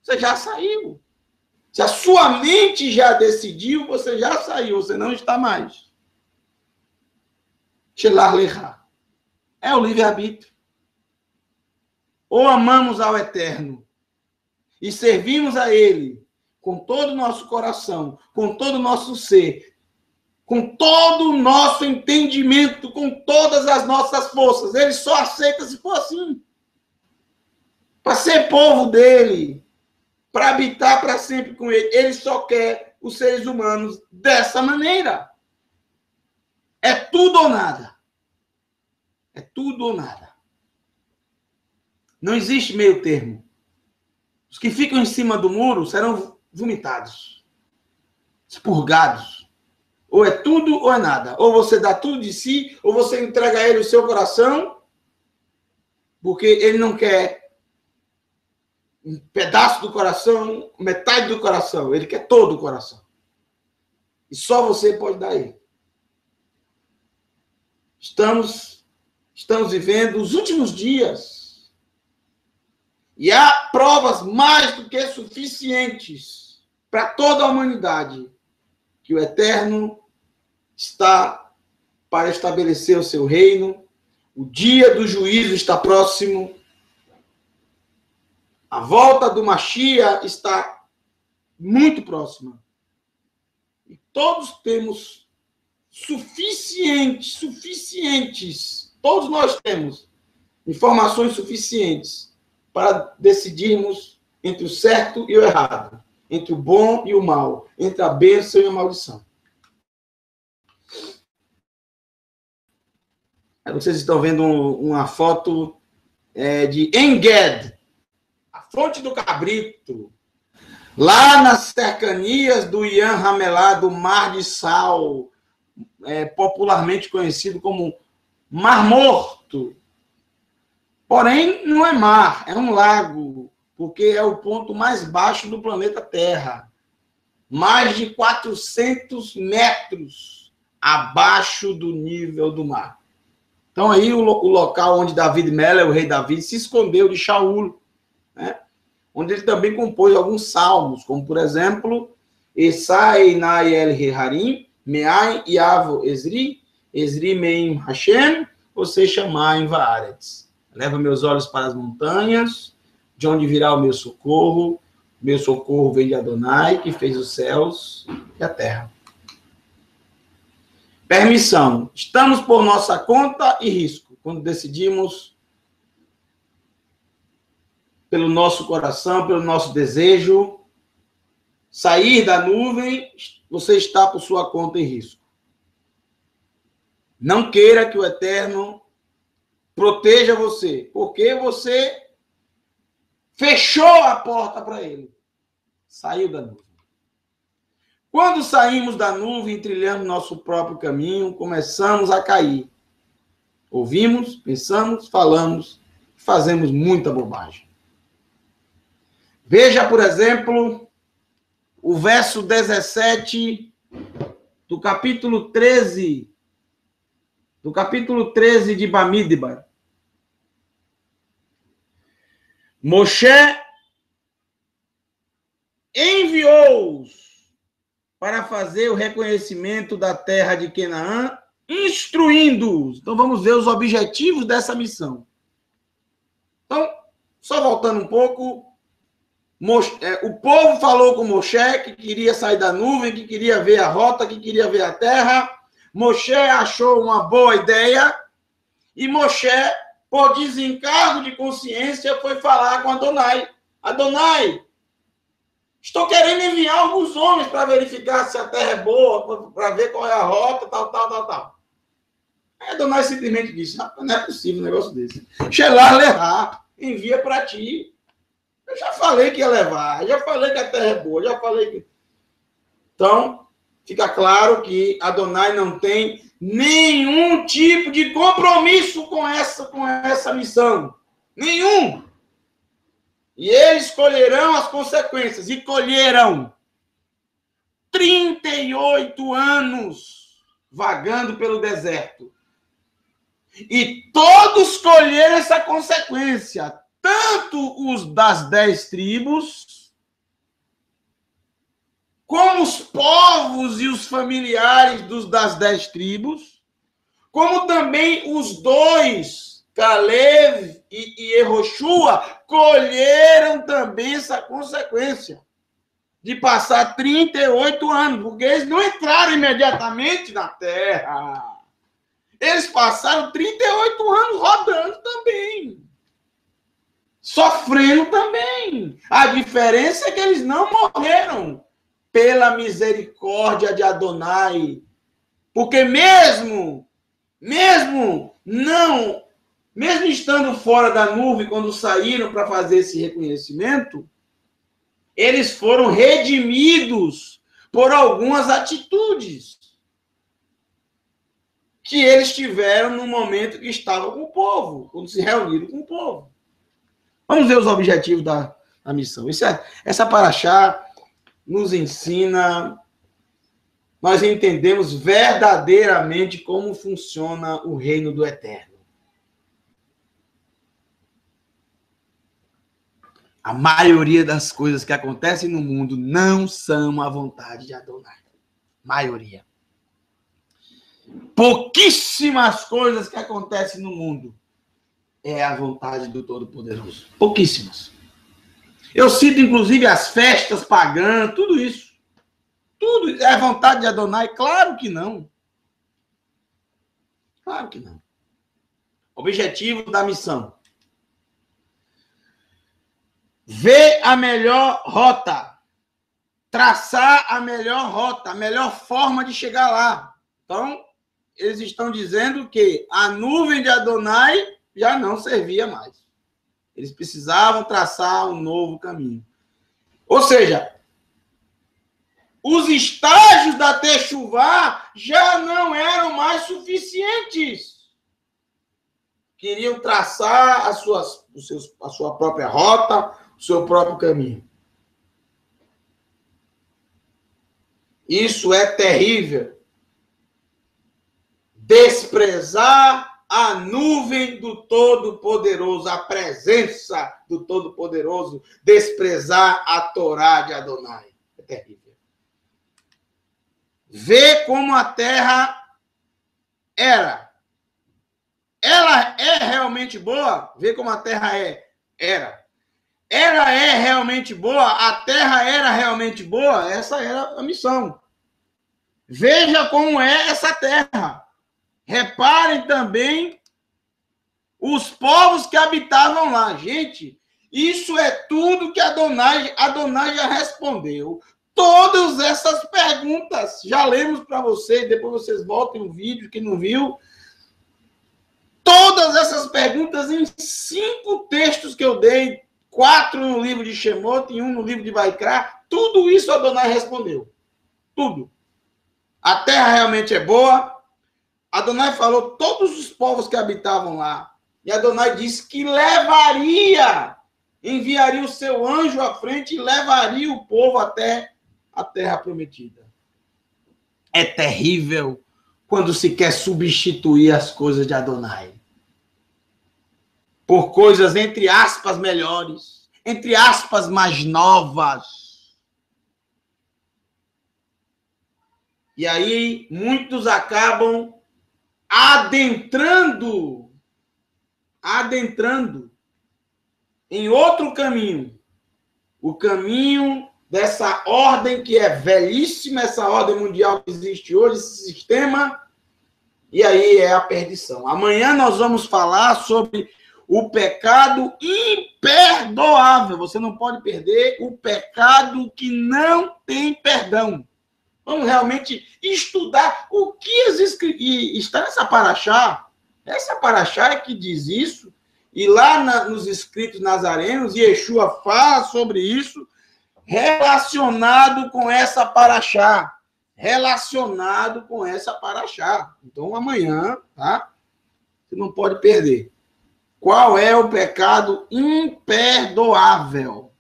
Speaker 1: Você já saiu. Se a sua mente já decidiu, você já saiu, você não está mais. Shelah Lecha. É o livre-arbítrio. Ou amamos ao Eterno e servimos a Ele com todo o nosso coração, com todo o nosso ser, com todo o nosso entendimento, com todas as nossas forças. Ele só aceita se for assim. Para ser povo dele, para habitar para sempre com ele. Ele só quer os seres humanos dessa maneira. É tudo ou nada. É tudo ou nada. Não existe meio termo. Os que ficam em cima do muro serão vomitados, expurgados. Ou é tudo ou é nada. Ou você dá tudo de si, ou você entrega a ele o seu coração, porque ele não quer um pedaço do coração, metade do coração. Ele quer todo o coração. E só você pode dar ele. Estamos vivendo os últimos dias. E há provas mais do que suficientes para toda a humanidade que o Eterno está para estabelecer o seu reino. O dia do juízo está próximo. A volta do Mashiach está muito próxima. E todos temos suficientes, todos nós temos informações suficientes para decidirmos entre o certo e o errado, entre o bom e o mal, entre a bênção e a maldição. Vocês estão vendo uma foto de En-Ged, a fonte do cabrito, lá nas cercanias do Ian Hamelá, do Mar de Sal, popularmente conhecido como Mar Morto. Porém, não é mar, é um lago, porque é o ponto mais baixo do planeta Terra. Mais de 400 metros abaixo do nível do mar. Então, aí o local onde David Melech, o rei David, se escondeu de Shaul, né? Onde ele também compôs alguns salmos, como, por exemplo, Esai Nai El Harim, Meai Yavo Ezri, Ezri Meim Hashem, você Shamayim Vaaretz. Leva meus olhos para as montanhas, de onde virá o meu socorro. Meu socorro vem de Adonai, que fez os céus e a terra. Permissão. Estamos por nossa conta e risco, quando decidimos pelo nosso coração, pelo nosso desejo, sair da nuvem, você está por sua conta e risco. Não queira que o Eterno proteja você, porque você fechou a porta para ele. Saiu da nuvem. Quando saímos da nuvem e trilhamos nosso próprio caminho, começamos a cair. Ouvimos, pensamos, falamos, fazemos muita bobagem. Veja, por exemplo, o verso 17 do capítulo 13 de Bamidbar. Moshe enviou-os para fazer o reconhecimento da terra de Canaã, instruindo-os. Então, vamos ver os objetivos dessa missão. Então, só voltando um pouco, o povo falou com Moshe que queria sair da nuvem, que queria ver a rota, que queria ver a terra. Moshe achou uma boa ideia e Moshe, por desencargo de consciência, foi falar com Adonai. Adonai, estou querendo enviar alguns homens para verificar se a terra é boa, para ver qual é a rota, tal. Aí Adonai simplesmente disse, não é possível um negócio desse. Shelah Lehá, envia para ti. Eu já falei que ia levar, já falei que a terra é boa, já falei que... Então, fica claro que Adonai não tem nenhum tipo de compromisso com essa missão. Nenhum. E eles colherão as consequências. E colheram 38 anos vagando pelo deserto. E todos colheram essa consequência. Tanto os das 10 tribos, como os povos e os familiares das 10 tribos, como também os 2, Caleb e Yehoshua, colheram também essa consequência de passar 38 anos, porque eles não entraram imediatamente na terra. Eles passaram 38 anos rodando também. Sofrendo também. A diferença é que eles não morreram pela misericórdia de Adonai. Porque mesmo estando fora da nuvem, quando saíram para fazer esse reconhecimento, eles foram redimidos por algumas atitudes que eles tiveram no momento que estavam com o povo, quando se reuniram com o povo. Vamos ver os objetivos da missão. Essa paraxá nos ensina, nós entendemos verdadeiramente como funciona o reino do Eterno. A maioria das coisas que acontecem no mundo não são a vontade de Adonai. Maioria. Pouquíssimas coisas que acontecem no mundo é a vontade do Todo-Poderoso. Pouquíssimas. Eu cito, inclusive, as festas pagãs, tudo isso. Tudo é a vontade de Adonai? Claro que não. Claro que não. Objetivo da missão. Ver a melhor rota. Traçar a melhor rota, a melhor forma de chegar lá. Então, eles estão dizendo que a nuvem de Adonai já não servia mais. Eles precisavam traçar um novo caminho. Ou seja, os estágios da Techuvá já não eram mais suficientes. Queriam traçar a sua própria rota, o seu próprio caminho. Isso é terrível. Desprezar a nuvem do Todo-Poderoso, a presença do Todo-Poderoso, desprezar a Torá de Adonai. É terrível. Ver como a terra era. Ela é realmente boa? Ver como a terra era. Ela é realmente boa? A terra era realmente boa? Essa era a missão. Veja como é essa terra. Reparem também os povos que habitavam lá. Gente, isso é tudo que Adonai já respondeu. Todas essas perguntas, já lemos para vocês, depois vocês voltem o vídeo, quem não viu. Todas essas perguntas em 5 textos que eu dei, 4 no livro de Shemot e 1 no livro de Vaikra, tudo isso Adonai respondeu. Tudo. A terra realmente é boa. Adonai falou todos os povos que habitavam lá. E Adonai disse que enviaria o seu anjo à frente e levaria o povo até a terra prometida. É terrível quando se quer substituir as coisas de Adonai por coisas, entre aspas, melhores, entre aspas, mais novas. E aí muitos acabam adentrando em outro caminho. O caminho dessa ordem que é velhíssima, essa ordem mundial que existe hoje, esse sistema, e aí é a perdição. Amanhã nós vamos falar sobre o pecado imperdoável. Você não pode perder o pecado que não tem perdão. Vamos realmente estudar o que está nessa paraxá. Essa paraxá é que diz isso. E lá nos escritos nazarenos, Yeshua fala sobre isso, relacionado com essa paraxá. Então, amanhã, tá? Você não pode perder. Qual é o pecado imperdoável?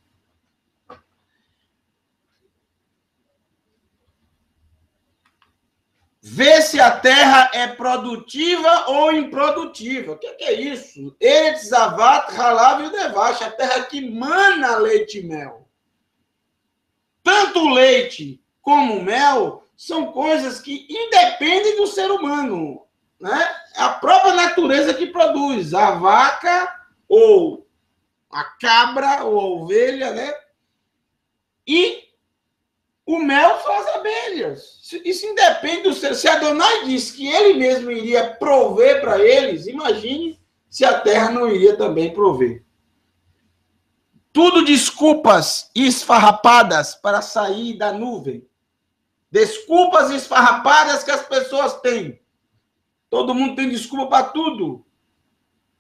Speaker 1: Ver se a terra é produtiva ou improdutiva. O que é isso? Eretz Zavat, Halav e Devash, a terra que mana leite e mel. Tanto o leite como o mel são coisas que independem do ser humano, né? É a própria natureza que produz. A vaca ou a cabra ou a ovelha, né? E o mel são as abelhas. Isso independe do ser. Se Adonai disse que ele mesmo iria prover para eles, imagine se a terra não iria também prover. Tudo desculpas esfarrapadas para sair da nuvem. Desculpas esfarrapadas que as pessoas têm. Todo mundo tem desculpa para tudo.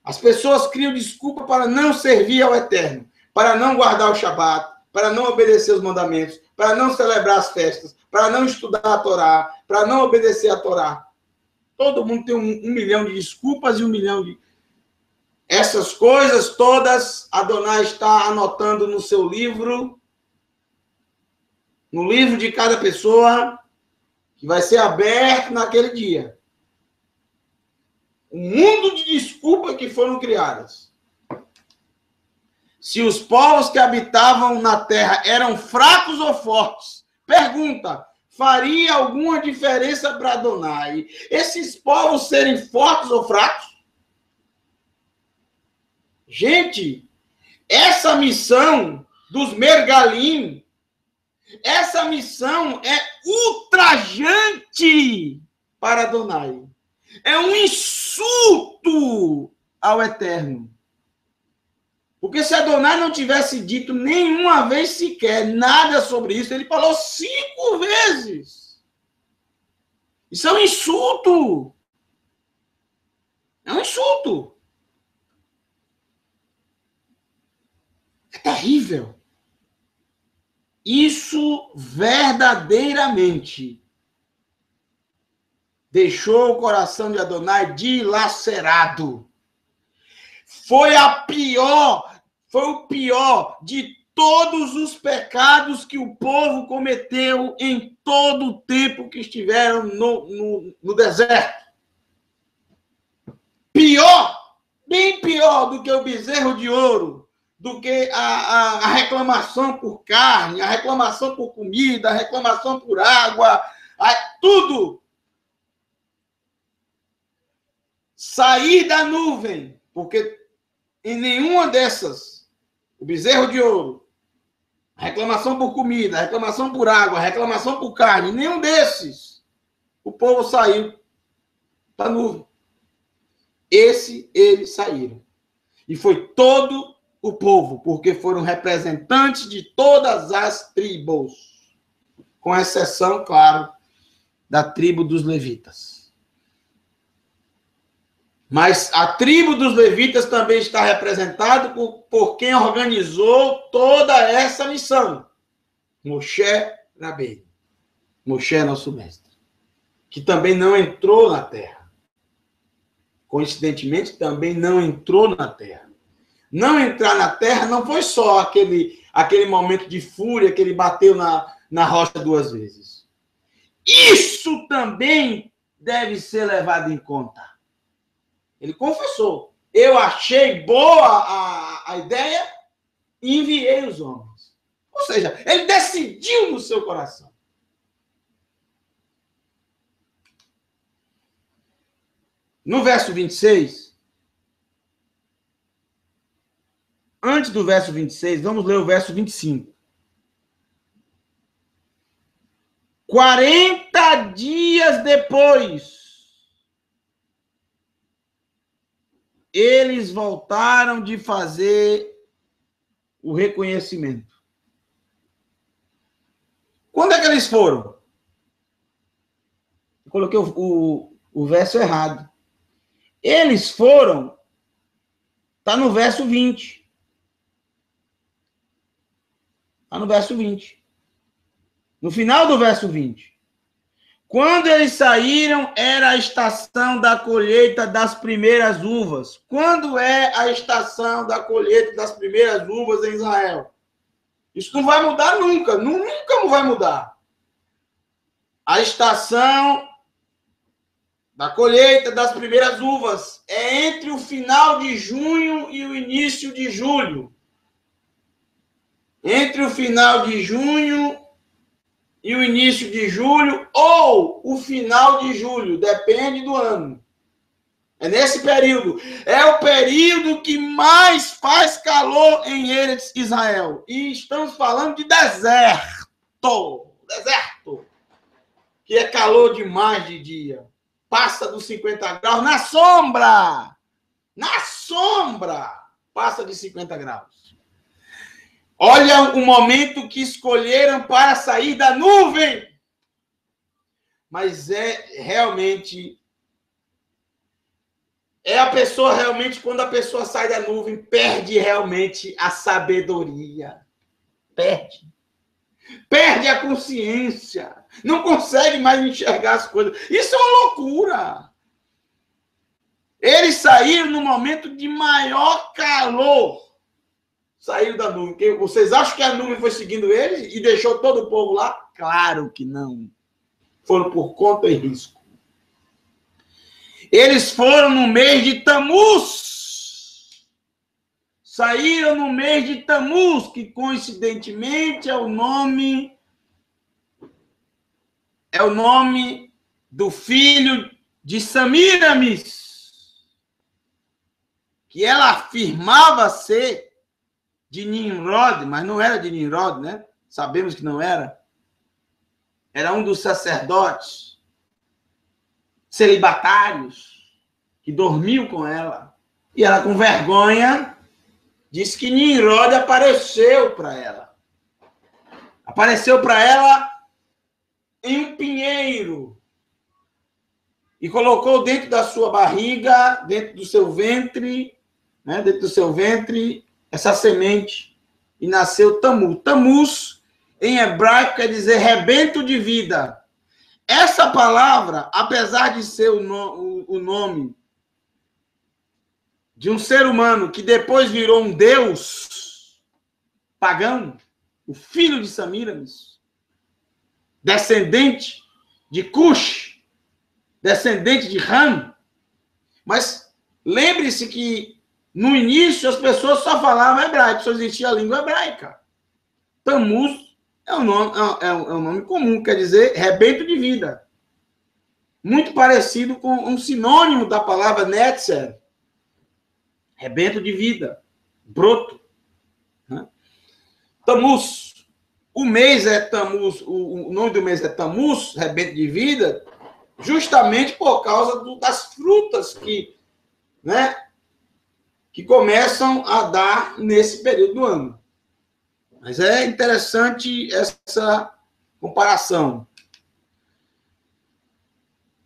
Speaker 1: As pessoas criam desculpa para não servir ao Eterno, para não guardar o Shabat, para não obedecer os mandamentos, para não celebrar as festas, para não estudar a Torá, para não obedecer a Torá. Todo mundo tem um milhão de desculpas e 1 milhão de... Essas coisas todas, Adonai está anotando no seu livro, no livro de cada pessoa, que vai ser aberto naquele dia. Um mundo de desculpas que foram criadas. Se os povos que habitavam na terra eram fracos ou fortes, pergunta, faria alguma diferença para Adonai esses povos serem fortes ou fracos? Gente, essa missão dos Mergalim, essa missão é ultrajante para Adonai. É um insulto ao Eterno. Porque se Adonai não tivesse dito nenhuma vez sequer nada sobre isso, ele falou 5 vezes. Isso é um insulto. É um insulto. É terrível. Isso verdadeiramente deixou o coração de Adonai dilacerado. Foi o pior de todos os pecados que o povo cometeu em todo o tempo que estiveram no deserto. Pior, bem pior do que o bezerro de ouro, do que a reclamação por carne, a reclamação por comida, a reclamação por água, tudo. Sair da nuvem, porque em nenhuma dessas, o bezerro de ouro, a reclamação por comida, a reclamação por água, a reclamação por carne, nenhum desses, o povo saiu da nuvem. Eles saíram. E foi todo o povo, porque foram representantes de todas as tribos, com exceção, claro, da tribo dos levitas. Mas a tribo dos levitas também está representada por quem organizou toda essa missão. Moshe Rabbeinu. Moshe, nosso mestre. Que também não entrou na terra. coincidentemente, também não entrou na terra. Não entrar na terra não foi só aquele momento de fúria que ele bateu na rocha 2 vezes. Isso também deve ser levado em conta. Ele confessou. Eu achei boa a ideia e enviei os homens. Ou seja, ele decidiu no seu coração. No verso 26, antes do verso 26, vamos ler o verso 25. 40 dias depois, eles voltaram de fazer o reconhecimento. Quando é que eles foram? Eu coloquei o verso errado. Eles foram, está no verso 20. Está no verso 20. No final do verso 20. Quando eles saíram, era a estação da colheita das primeiras uvas. Quando é a estação da colheita das primeiras uvas em Israel? Isso não vai mudar nunca. Nunca não vai mudar. A estação da colheita das primeiras uvas é entre o final de junho e o início de julho. Entre o final de junho e o início de julho, ou o final de julho, depende do ano. É nesse período. É o período que mais faz calor em Eretz Israel. E estamos falando de deserto. Deserto. Que é calor demais de dia. Passa dos 50 graus na sombra. Na sombra. Passa de 50 graus. Olha o momento que escolheram para sair da nuvem. Mas realmente... a pessoa realmente, quando a pessoa sai da nuvem, perde realmente a sabedoria. Perde. Perde a consciência. Não consegue mais enxergar as coisas. Isso é uma loucura. Eles saíram no momento de maior calor. Saíram da nuvem. Vocês acham que a nuvem foi seguindo eles e deixou todo o povo lá? Claro que não. Foram por conta e risco. Eles foram no mês de Tamuz. Saíram no mês de Tamuz, que coincidentemente é o nome do filho de Samiramis, que ela afirmava ser de Nimrod, mas não era de Nimrod, né? Sabemos que não era. Era um dos sacerdotes celibatários que dormiu com ela. E ela, com vergonha, disse que Nimrod apareceu para ela. Apareceu para ela em um pinheiro e colocou dentro da sua barriga, dentro do seu ventre, né, dentro do seu ventre, essa semente, e nasceu Tamuz. Tamuz, em hebraico, quer dizer rebento de vida. Essa palavra, apesar de ser o nome de um ser humano que depois virou um deus pagão, o filho de Samiramis, descendente de Cush, descendente de Ram, mas lembre-se que no início as pessoas só falavam hebraico, só existia a língua hebraica. Tamuz é um nome comum, quer dizer rebento de vida. Muito parecido com um sinônimo da palavra netzer, rebento de vida, broto. Né? Tamuz, o mês é Tamuz, o nome do mês é Tamuz, rebento de vida, justamente por causa das frutas que começam a dar nesse período do ano. Mas é interessante essa comparação.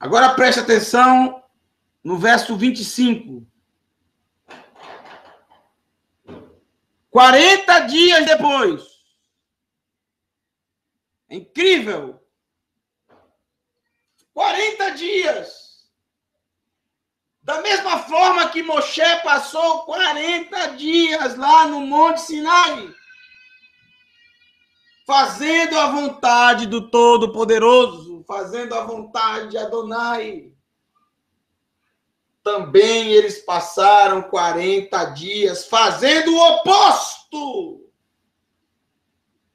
Speaker 1: Agora preste atenção no verso 25. 40 dias depois. É incrível. 40 dias Da mesma forma que Moshe passou 40 dias lá no Monte Sinai, fazendo a vontade do Todo-Poderoso, fazendo a vontade de Adonai. Também eles passaram 40 dias fazendo o oposto.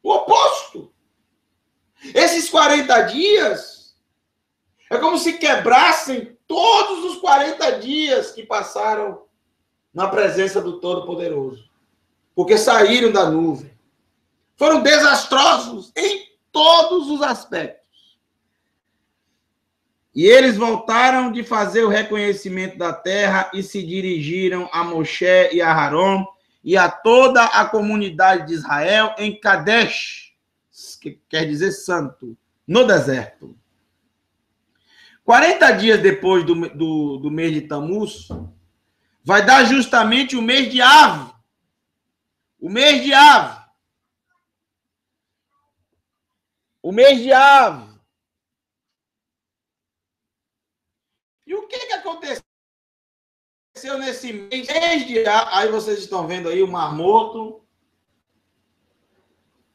Speaker 1: O oposto. Esses 40 dias é como se quebrassem todos os 40 dias que passaram na presença do Todo-Poderoso. Porque saíram da nuvem. Foram desastrosos em todos os aspectos. E eles voltaram de fazer o reconhecimento da terra e se dirigiram a Moshe e a Aharon e a toda a comunidade de Israel em Kadesh, que quer dizer santo, no deserto. 40 dias depois do mês de Tamuz, vai dar justamente o mês de Av. O mês de Av. O mês de Av. E o que aconteceu nesse mês de Av? Aí vocês estão vendo aí o Mar Morto.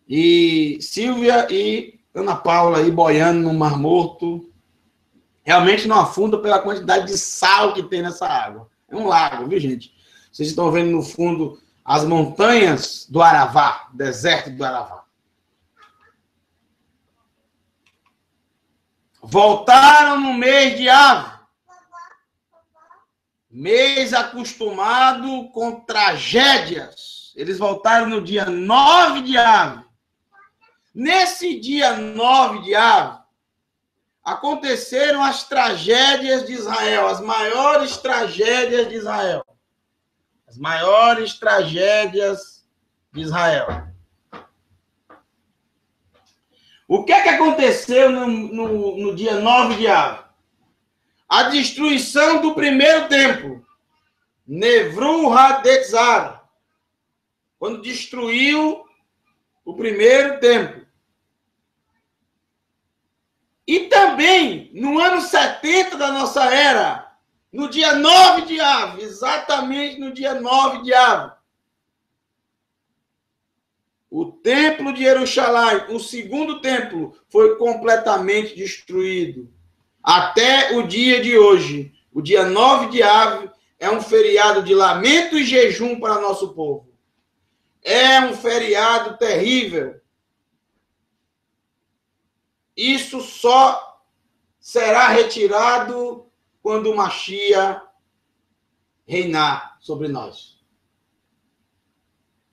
Speaker 1: E Silvia e Ana Paula aí boiando no Mar Morto. Realmente não afunda pela quantidade de sal que tem nessa água. É um lago, viu, gente? Vocês estão vendo no fundo as montanhas do Aravá, deserto do Aravá. Voltaram no mês de Av. Mês acostumado com tragédias. Eles voltaram no dia 9 de Av. Nesse dia 9 de Av, aconteceram as tragédias de Israel, as maiores tragédias de Israel. As maiores tragédias de Israel. O que aconteceu no dia 9 de Av? A destruição do primeiro templo. Nevru-Hadetzar. Quando destruiu o primeiro templo. E também, no ano 70 da nossa era, no dia 9 de Av, exatamente no dia 9 de Av, o templo de Jerusalém, o segundo templo, foi completamente destruído. Até o dia de hoje, o dia 9 de Av, é um feriado de lamento e jejum para nosso povo. É um feriado terrível. Isso só será retirado quando o Mashiach reinar sobre nós.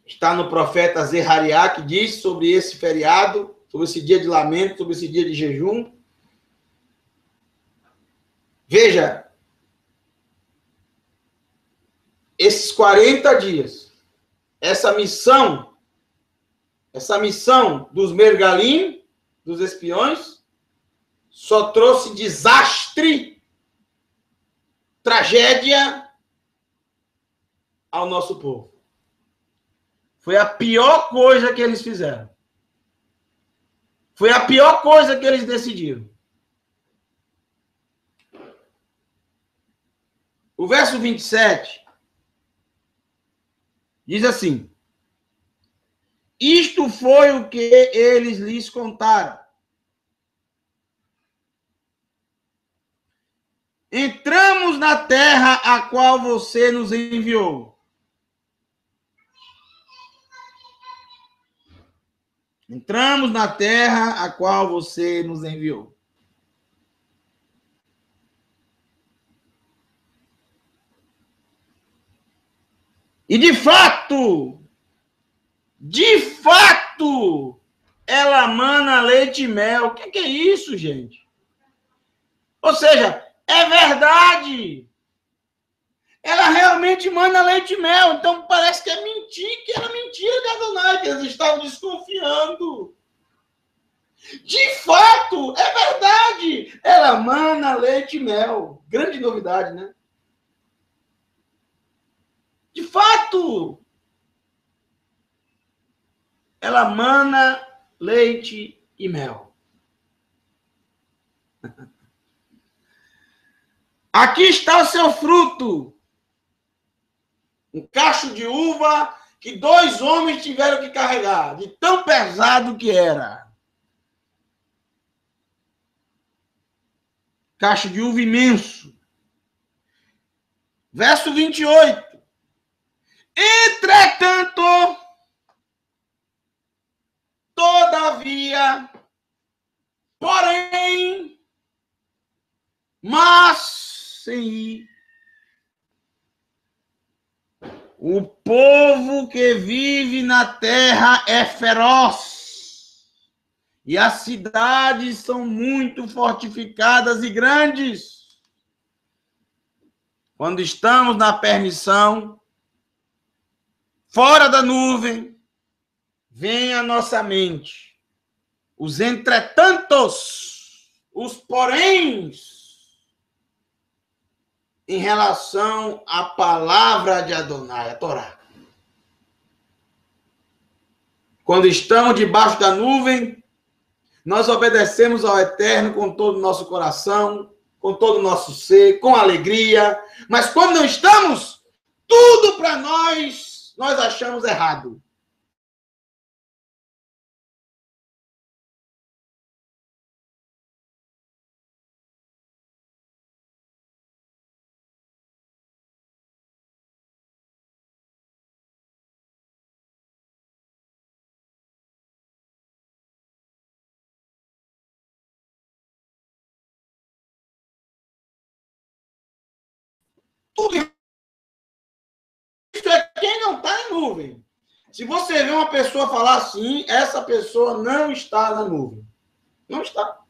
Speaker 1: Está no profeta Zehariá, que diz sobre esse feriado, sobre esse dia de lamento, sobre esse dia de jejum. Veja, esses 40 dias, essa missão dos mergalim, dos espiões, só trouxe desastre, tragédia ao nosso povo. Foi a pior coisa que eles fizeram. Foi a pior coisa que eles decidiram. O verso 27 diz assim: isto foi o que eles lhes contaram. Entramos na terra a qual você nos enviou. Entramos na terra a qual você nos enviou. E de fato, ela mana leite e mel. O que é isso, gente? Ou seja, é verdade. Ela realmente mana leite e mel. Então parece que é mentira, que era mentira de Adonai, que eles estavam desconfiando. De fato, é verdade. Ela mana leite e mel. Grande novidade, né? De fato, ela mana leite e mel. Aqui está o seu fruto. Um cacho de uva que 2 homens tiveram que carregar, de tão pesado que era. Cacho de uva imenso. Verso 28. Entretanto, todavia, porém, mas, sim, o povo que vive na terra é feroz, e as cidades são muito fortificadas e grandes. Quando estamos na permissão, fora da nuvem, vem à nossa mente os entretantos, os poréns, em relação à palavra de Adonai, a Torá. Quando estamos debaixo da nuvem, nós obedecemos ao Eterno com todo o nosso coração, com todo o nosso ser, com alegria. Mas quando não estamos, tudo para nós achamos errado. Tudo isso é quem não está na nuvem. Se você vê uma pessoa falar assim, essa pessoa não está na nuvem. Não está.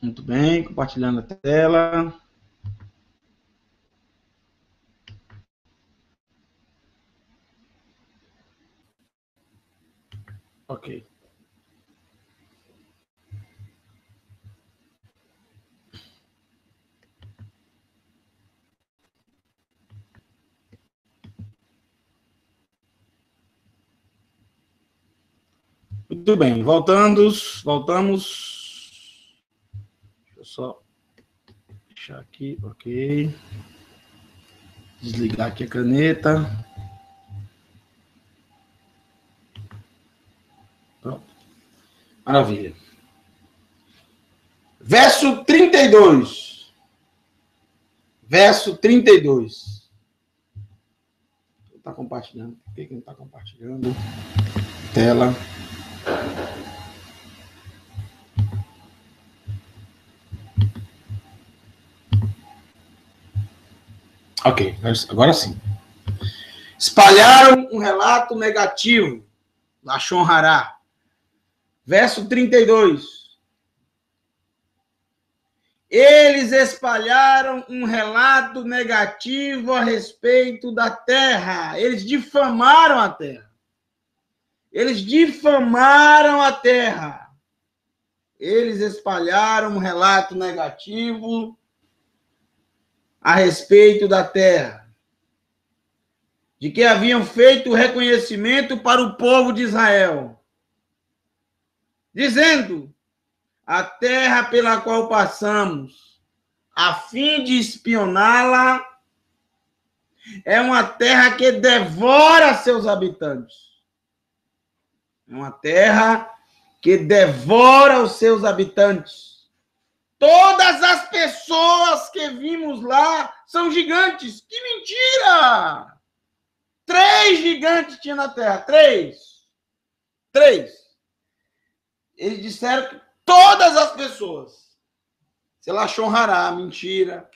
Speaker 1: Muito bem, compartilhando a tela. Ok. Muito bem, voltamos. Deixa eu só deixar aqui, ok. Desligar aqui a caneta. Pronto. Maravilha. Verso 32. Verso 32. está compartilhando? Por que não está compartilhando? Tela. Ok, agora sim. Espalharam um relato negativo. Lashon Hará. Verso 32. Eles espalharam um relato negativo a respeito da terra. Eles difamaram a terra. Eles difamaram a terra. Eles espalharam um relato negativo a respeito da terra. De que haviam feito o reconhecimento para o povo de Israel. Dizendo: a terra pela qual passamos, a fim de espioná-la, é uma terra que devora seus habitantes. É uma terra que devora os seus habitantes. Todas as pessoas que vimos lá são gigantes. Que mentira! 3 gigantes tinha na terra. 3. Eles disseram que todas as pessoas. Se Lashon Hará, mentira.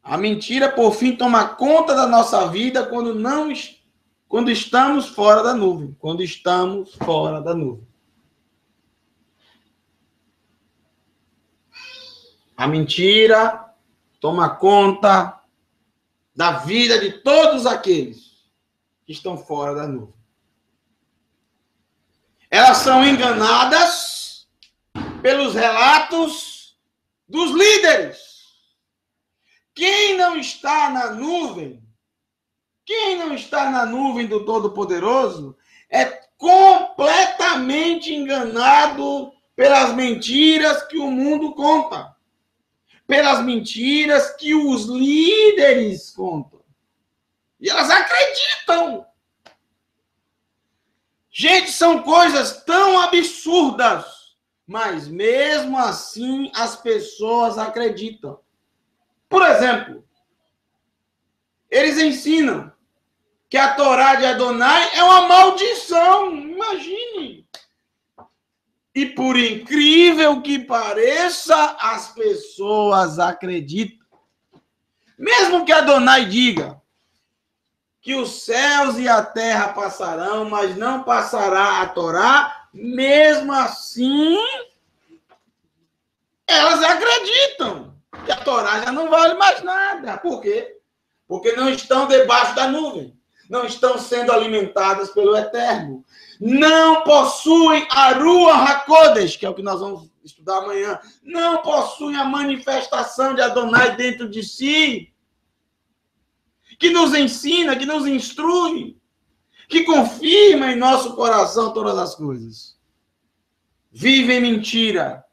Speaker 1: A mentira, por fim, toma conta da nossa vida quando estamos fora da nuvem. Quando estamos fora da nuvem. A mentira toma conta da vida de todos aqueles que estão fora da nuvem. Elas são enganadas pelos relatos dos líderes. Quem não está na nuvem do Todo-Poderoso é completamente enganado pelas mentiras que o mundo conta. Pelas mentiras que os líderes contam. E elas acreditam. Gente, são coisas tão absurdas, mas mesmo assim as pessoas acreditam. Por exemplo, eles ensinam que a Torá de Adonai é uma maldição. Imagine. E por incrível que pareça, as pessoas acreditam. Mesmo que Adonai diga que os céus e a terra passarão, mas não passará a Torá, mesmo assim, elas acreditam que a Torá já não vale mais nada. Por quê? Porque não estão debaixo da nuvem. Não estão sendo alimentadas pelo Eterno. Não possuem a Ruach HaKodesh, que é o que nós vamos estudar amanhã. Não possuem a manifestação de Adonai dentro de si, que nos ensina, que nos instrui, que confirma em nosso coração todas as coisas. Vivem mentira.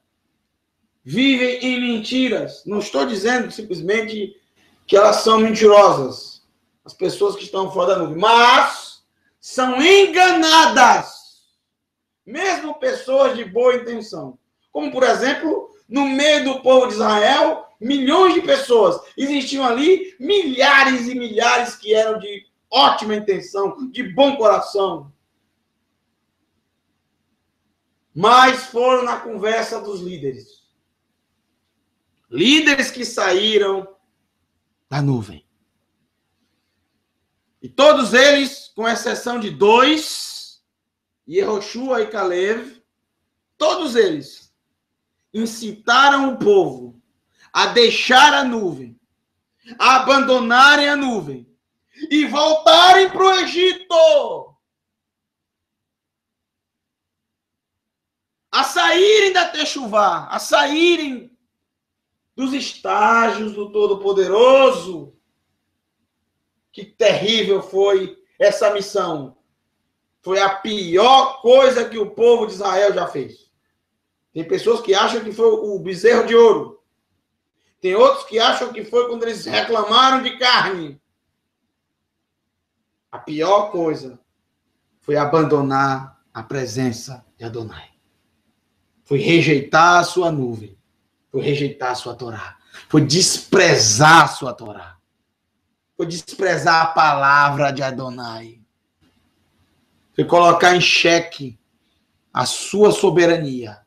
Speaker 1: Vivem em mentiras. Não estou dizendo simplesmente que elas são mentirosas, as pessoas que estão fora da nuvem, mas são enganadas, mesmo pessoas de boa intenção. Como, por exemplo, no meio do povo de Israel, milhões de pessoas. Existiam ali milhares e milhares que eram de ótima intenção, de bom coração. Mas foram na conversa dos líderes. Líderes que saíram da nuvem. E todos eles, com exceção de 2, Yehoshua e Caleb, todos eles incitaram o povo a deixar a nuvem, a abandonarem a nuvem e voltarem para o Egito. A saírem da Techuvá, a saírem dos estágios do Todo-Poderoso. Que terrível foi essa missão. Foi a pior coisa que o povo de Israel já fez. Tem pessoas que acham que foi o bezerro de ouro. Tem outros que acham que foi quando eles reclamaram de carne. A pior coisa foi abandonar a presença de Adonai. Foi rejeitar a sua nuvem. Foi rejeitar a sua Torá. Foi desprezar a sua Torá. Foi desprezar a palavra de Adonai. Foi colocar em xeque a sua soberania.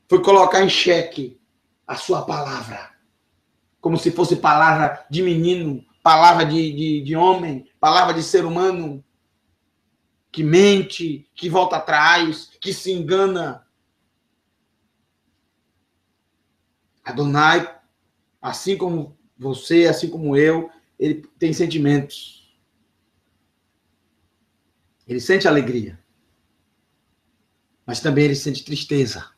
Speaker 1: Foi colocar em xeque a sua palavra. Como se fosse palavra de menino, palavra de homem, palavra de ser humano, que mente, que volta atrás, que se engana. Adonai, assim como você, assim como eu, ele tem sentimentos. Ele sente alegria. Mas também ele sente tristeza.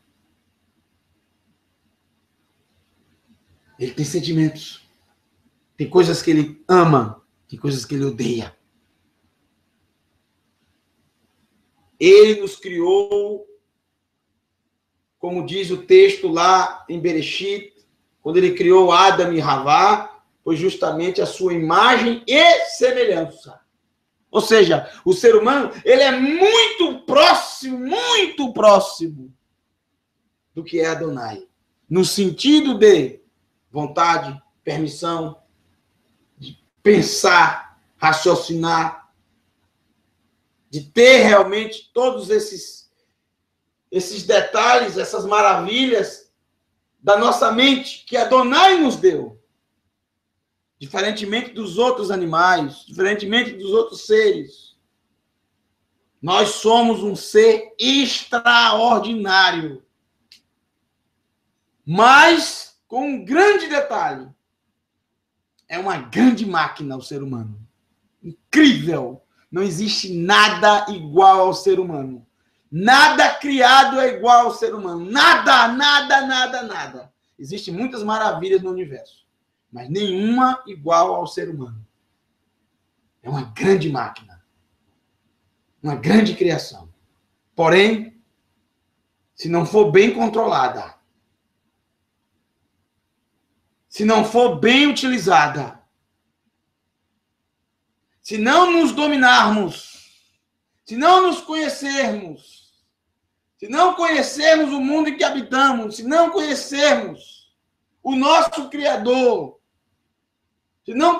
Speaker 1: Ele tem sentimentos. Tem coisas que ele ama, tem coisas que ele odeia. Ele nos criou, como diz o texto lá em Bereshit, quando ele criou Adão e Havá, foi justamente a sua imagem e semelhança. Ou seja, o ser humano, ele é muito próximo do que é Adonai. No sentido de vontade, permissão, de pensar, raciocinar, de ter realmente todos esses detalhes, essas maravilhas da nossa mente que Adonai nos deu. Diferentemente dos outros animais, diferentemente dos outros seres. Nós somos um ser extraordinário. Mas, com um grande detalhe, é uma grande máquina o ser humano. Incrível! Não existe nada igual ao ser humano. Nada criado é igual ao ser humano. Nada. Existem muitas maravilhas no universo, mas nenhuma igual ao ser humano. É uma grande máquina. Uma grande criação. Porém, se não for bem controlada, se não for bem utilizada, se não nos dominarmos, se não nos conhecermos, se não conhecermos o mundo em que habitamos, se não conhecermos o nosso Criador, se não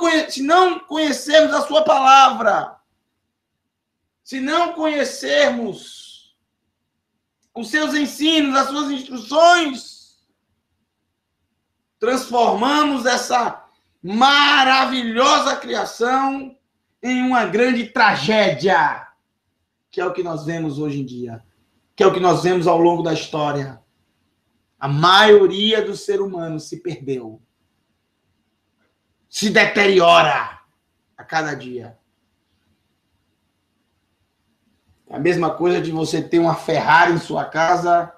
Speaker 1: conhecermos a sua palavra, se não conhecermos os seus ensinos, as suas instruções, transformamos essa maravilhosa criação em uma grande tragédia, que é o que nós vemos hoje em dia, que é o que nós vemos ao longo da história. A maioria do ser humano se perdeu, se deteriora a cada dia. É a mesma coisa de você ter uma Ferrari em sua casa.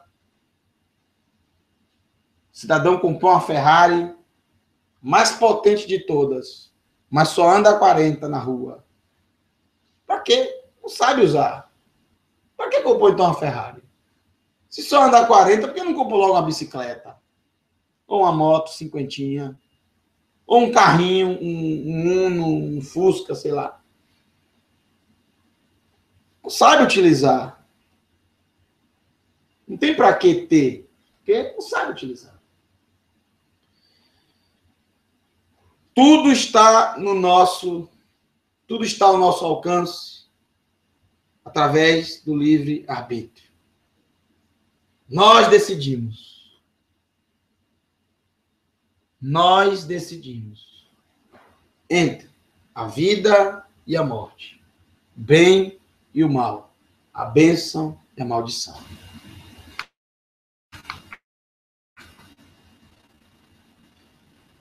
Speaker 1: O cidadão comprou uma Ferrari, mais potente de todas, mas só anda a 40 na rua. Para quê? Não sabe usar. Para que comprou então uma Ferrari? Se só anda a 40, por que não comprou logo uma bicicleta? Ou uma moto cinquentinha? Ou um carrinho, um Uno, um Fusca, sei lá. Não sabe utilizar. Não tem para que ter, porque não sabe utilizar. Tudo está ao nosso alcance através do livre-arbítrio. Nós decidimos. Nós decidimos entre a vida e a morte, o bem e o mal, a bênção e a maldição.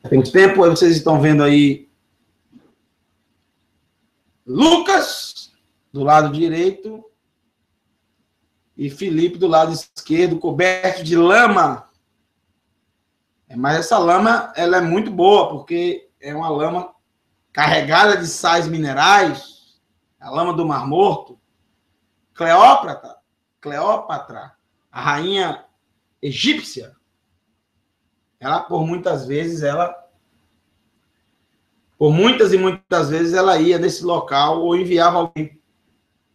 Speaker 1: Tem muito tempo, aí vocês estão vendo aí Lucas do lado direito e Filipe do lado esquerdo, coberto de lama. Mas essa lama, ela é muito boa, porque é uma lama carregada de sais minerais, a lama do Mar Morto. Cleópatra, a rainha egípcia, ela, por muitas e muitas vezes, ela ia nesse local ou enviava alguém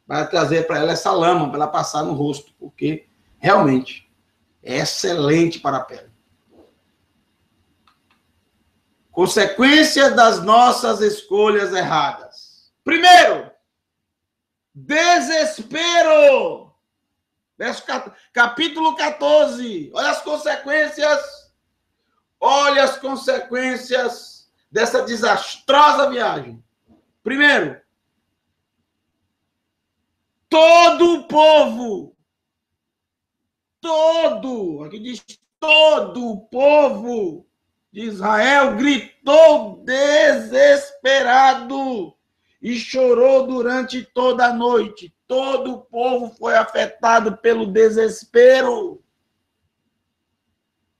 Speaker 1: para trazer para ela essa lama, para ela passar no rosto, porque realmente é excelente para a pele. Consequência das nossas escolhas erradas. Primeiro, desespero. Capítulo 14. Olha as consequências. Olha as consequências dessa desastrosa viagem. Primeiro, todo o povo, aqui diz todo o povo de Israel gritou desesperado e chorou durante toda a noite. Todo o povo foi afetado pelo desespero.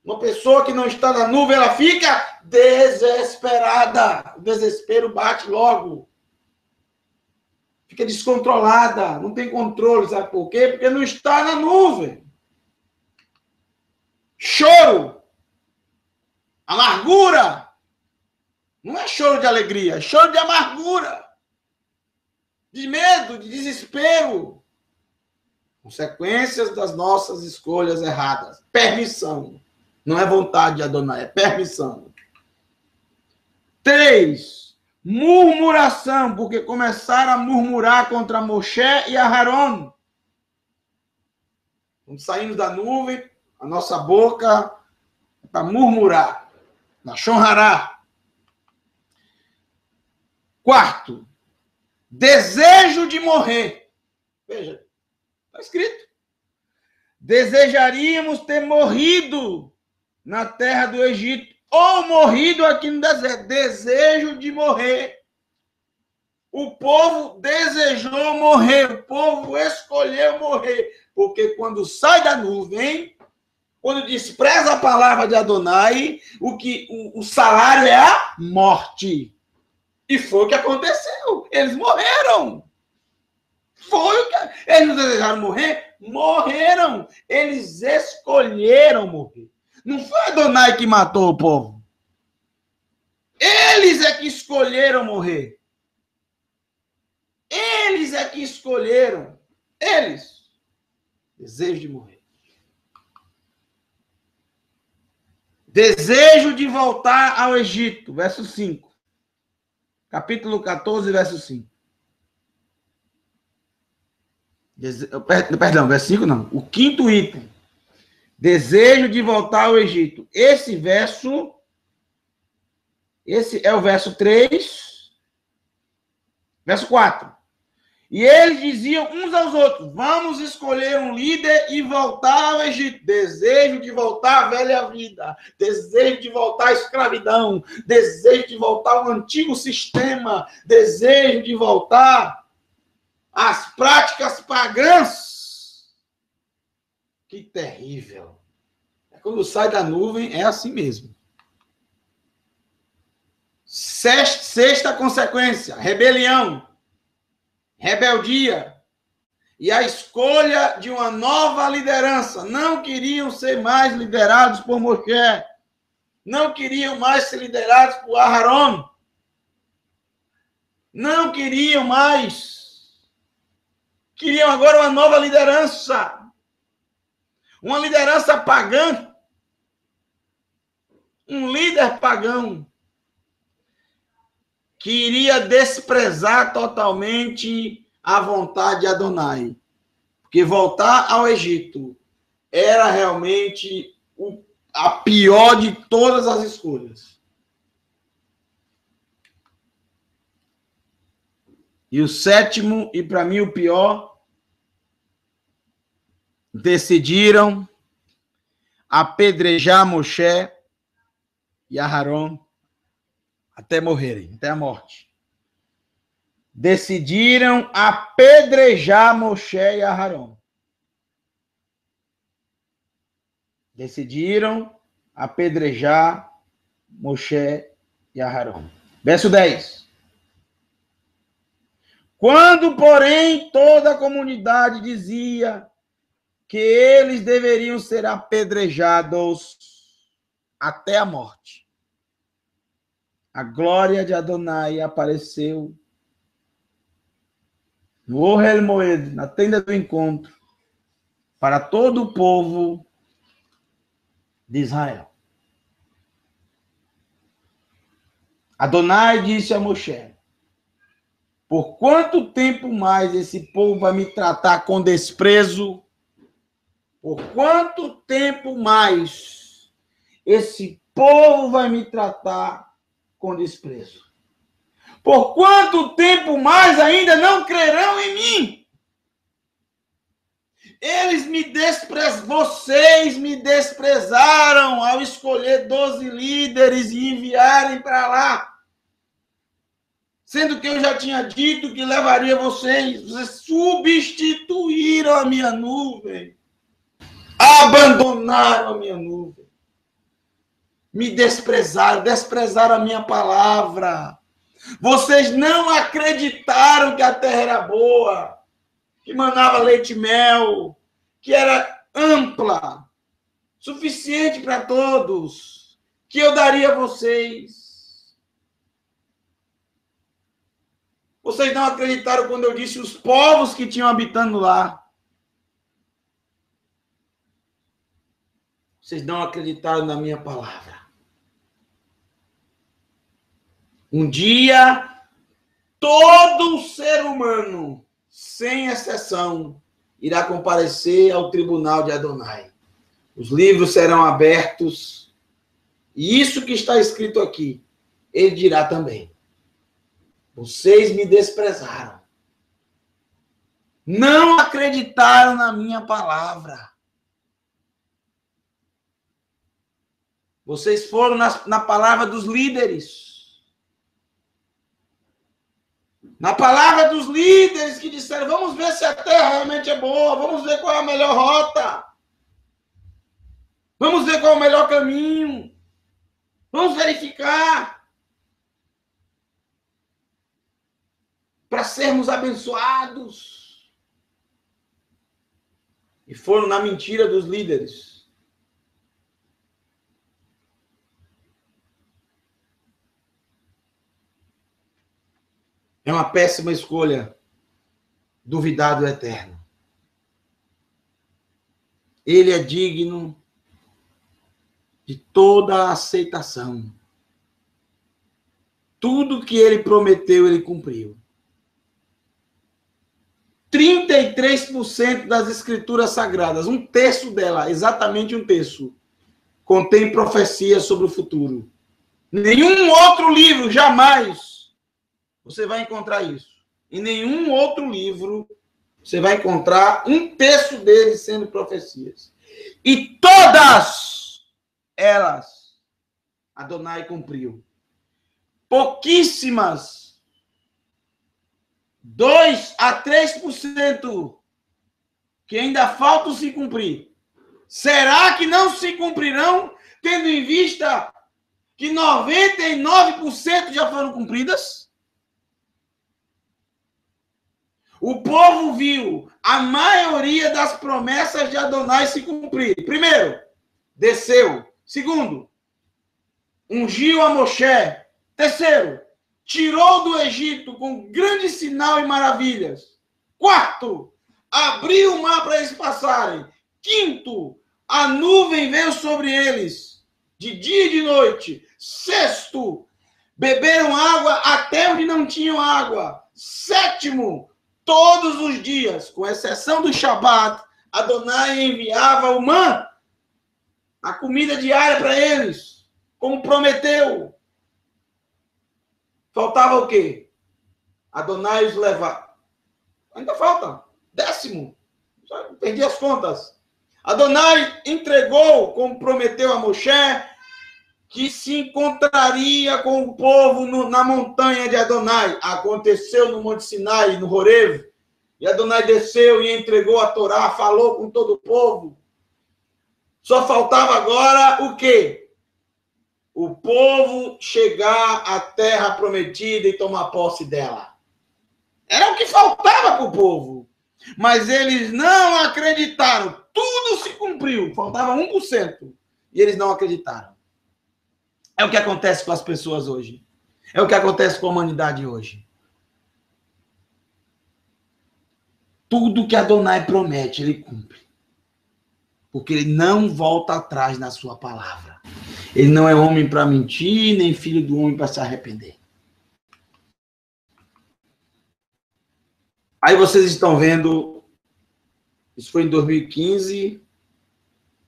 Speaker 1: Uma pessoa que não está na nuvem, ela fica desesperada. O desespero bate logo. Fica descontrolada, não tem controle, sabe por quê? Porque não está na nuvem. Choro, amargura. Não é choro de alegria, é choro de amargura. De medo, de desespero. Consequências das nossas escolhas erradas. Permissão. Não é vontade de Adonai, é permissão. 3. Murmuração, porque começaram a murmurar contra Moshe e Aharon. Quando saímos da nuvem, a nossa boca é para murmurar. Na Shonhará. 4. Desejo de morrer. Veja, está escrito. Desejaríamos ter morrido na terra do Egito ou morrido aqui no deserto. Desejo de morrer. O povo desejou morrer. O povo escolheu morrer. Porque quando sai da nuvem, quando despreza a palavra de Adonai, o salário é a morte. E foi o que aconteceu. Eles morreram. Foi o que... Eles não desejaram morrer? Morreram. Eles escolheram morrer. Não foi Adonai que matou o povo. Eles é que escolheram morrer. Eles é que escolheram. Eles. Desejo de morrer. Desejo de voltar ao Egito. Verso 5. Capítulo 14, verso 5. Perdão, verso 5 não. O quinto item. Desejo de voltar ao Egito. Esse é o verso 3. Verso 4. E eles diziam uns aos outros, vamos escolher um líder e voltar ao Egito. Desejo de voltar à velha vida. Desejo de voltar à escravidão. Desejo de voltar ao antigo sistema. Desejo de voltar às práticas pagãs. Que terrível. Quando sai da nuvem, é assim mesmo. Sexta consequência, rebelião. Rebeldia e a escolha de uma nova liderança. Não queriam ser mais liderados por Moshe. Não queriam mais ser liderados por Aharon. Não queriam mais. Queriam agora uma nova liderança. Uma liderança pagã. Um líder pagão. Que iria desprezar totalmente a vontade de Adonai. Porque voltar ao Egito era realmente a pior de todas as escolhas. E o sétimo, e para mim o pior, decidiram apedrejar Moshe e Aharon até morrerem, até a morte. Decidiram apedrejar Moshe e Aharon. Decidiram apedrejar Moshe e Aharon. Verso 10. Quando, porém, toda a comunidade dizia que eles deveriam ser apedrejados até a morte, a glória de Adonai apareceu no Ohel Moed, na tenda do encontro, para todo o povo de Israel. Adonai disse a Moshe: por quanto tempo mais esse povo vai me tratar com desprezo? Por quanto tempo mais esse povo vai me tratar com desprezo? Por quanto tempo mais ainda não crerão em mim? Vocês me desprezaram ao escolher 12 líderes e enviarem para lá. Sendo que eu já tinha dito que levaria vocês. Vocês substituíram a minha nuvem. Abandonaram a minha nuvem. Me desprezaram a minha palavra. Vocês não acreditaram que a terra era boa, que manava leite e mel, que era ampla, suficiente para todos, que eu daria a vocês. Vocês não acreditaram quando eu disse os povos que tinham habitando lá. Vocês não acreditaram na minha palavra. Um dia, todo ser humano, sem exceção, irá comparecer ao tribunal de Adonai. Os livros serão abertos. E isso que está escrito aqui, ele dirá também: vocês me desprezaram. Não acreditaram na minha palavra. Vocês foram na palavra dos líderes. Na palavra dos líderes que disseram: vamos ver se a terra realmente é boa, vamos ver qual é a melhor rota, vamos ver qual é o melhor caminho, vamos verificar para sermos abençoados. E foram na mentira dos líderes. É uma péssima escolha duvidar do Eterno. Ele é digno de toda a aceitação. Tudo que ele prometeu, ele cumpriu. 33% das escrituras sagradas, um terço dela, exatamente um terço, contém profecias sobre o futuro. Nenhum outro livro, jamais, você vai encontrar isso. Em nenhum outro livro você vai encontrar um terço deles sendo profecias. E todas elas Adonai cumpriu. Pouquíssimas, 2 a 3%, que ainda faltam se cumprir. Será que não se cumprirão, tendo em vista que 99% já foram cumpridas? O povo viu a maioria das promessas de Adonai se cumprir. Primeiro, desceu. Segundo, ungiu a Moshe. Terceiro, tirou do Egito com grande sinal e maravilhas. Quarto, abriu o mar para eles passarem. Quinto, a nuvem veio sobre eles de dia e de noite. Sexto, beberam água até onde não tinham água. Sétimo, todos os dias, com exceção do Shabat, Adonai enviava o man, a comida diária para eles, como prometeu. Faltava o quê? Adonai os levar. Ainda falta. 10º. Perdi as contas. Adonai entregou, como prometeu a Moshe, que se encontraria com o povo na montanha de Adonai. Aconteceu no Monte Sinai, no Horeb. E Adonai desceu e entregou a Torá, falou com todo o povo. Só faltava agora o quê? O povo chegar à terra prometida e tomar posse dela. Era o que faltava para o povo. Mas eles não acreditaram. Tudo se cumpriu. Faltava 1%. E eles não acreditaram. É o que acontece com as pessoas hoje. É o que acontece com a humanidade hoje. Tudo que Adonai promete, ele cumpre. Porque ele não volta atrás na sua palavra. Ele não é homem para mentir, nem filho do homem para se arrepender. Aí vocês estão vendo, isso foi em 2015,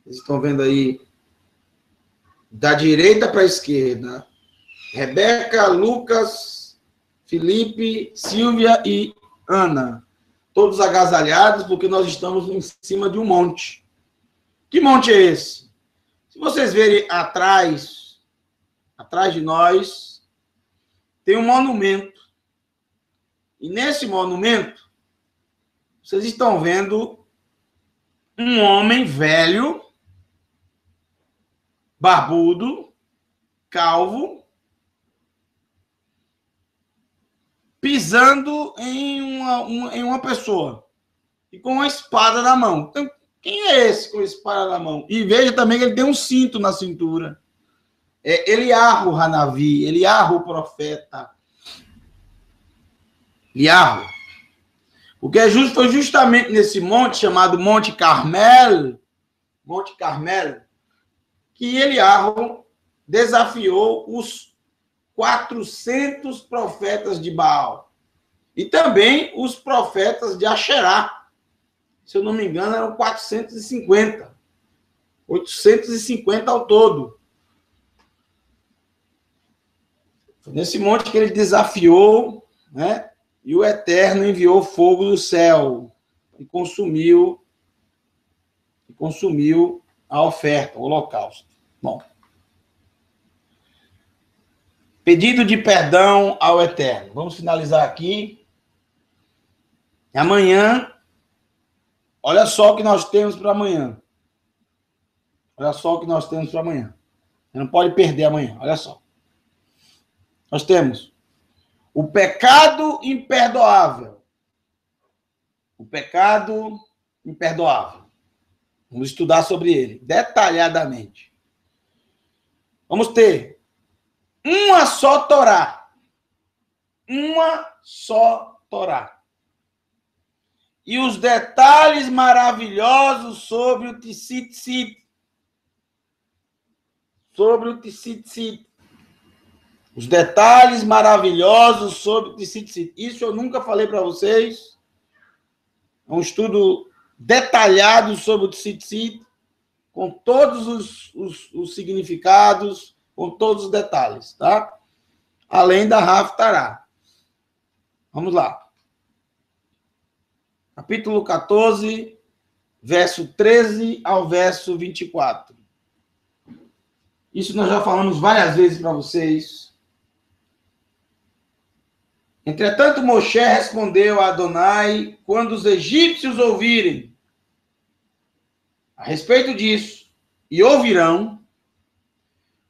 Speaker 1: vocês estão vendo aí, da direita para a esquerda, Rebeca, Lucas, Felipe, Silvia e Ana, todos agasalhados, porque nós estamos em cima de um monte. Que monte é esse? Se vocês verem atrás de nós, tem um monumento. E nesse monumento, vocês estão vendo um homem velho, barbudo, calvo, pisando em uma pessoa e com uma espada na mão. Então, quem é esse com a espada na mão? E veja também que ele tem um cinto na cintura. É Eliarro Hanavi, Eliarro o profeta. Eliarro. O que foi justamente nesse monte, chamado Monte Carmelo, que Eliarro desafiou os 400 profetas de Baal. E também os profetas de Asherá. Se eu não me engano, eram 450. 850 ao todo. Foi nesse monte que ele desafiou, né? E o Eterno enviou fogo do céu e consumiu a oferta, o holocausto. Bom. Pedido de perdão ao Eterno. Vamos finalizar aqui. Amanhã, olha só o que nós temos para amanhã. Olha só o que nós temos para amanhã. Você não pode perder amanhã, olha só. Nós temos o pecado imperdoável. O pecado imperdoável. Vamos estudar sobre ele detalhadamente. Vamos ter uma só Torá. Uma só Torá. E os detalhes maravilhosos sobre o Tzitzit. Sobre o Tzitzit. Os detalhes maravilhosos sobre o Tzitzit. Isso eu nunca falei para vocês. É um estudo detalhado sobre o Tzitzit, com todos os significados, com todos os detalhes, tá? Além da Haftarah. Vamos lá. Capítulo 14, verso 13 ao verso 24. Isso nós já falamos várias vezes para vocês. Entretanto, Moshe respondeu a Adonai, quando os egípcios ouvirem a respeito disso, e ouvirão,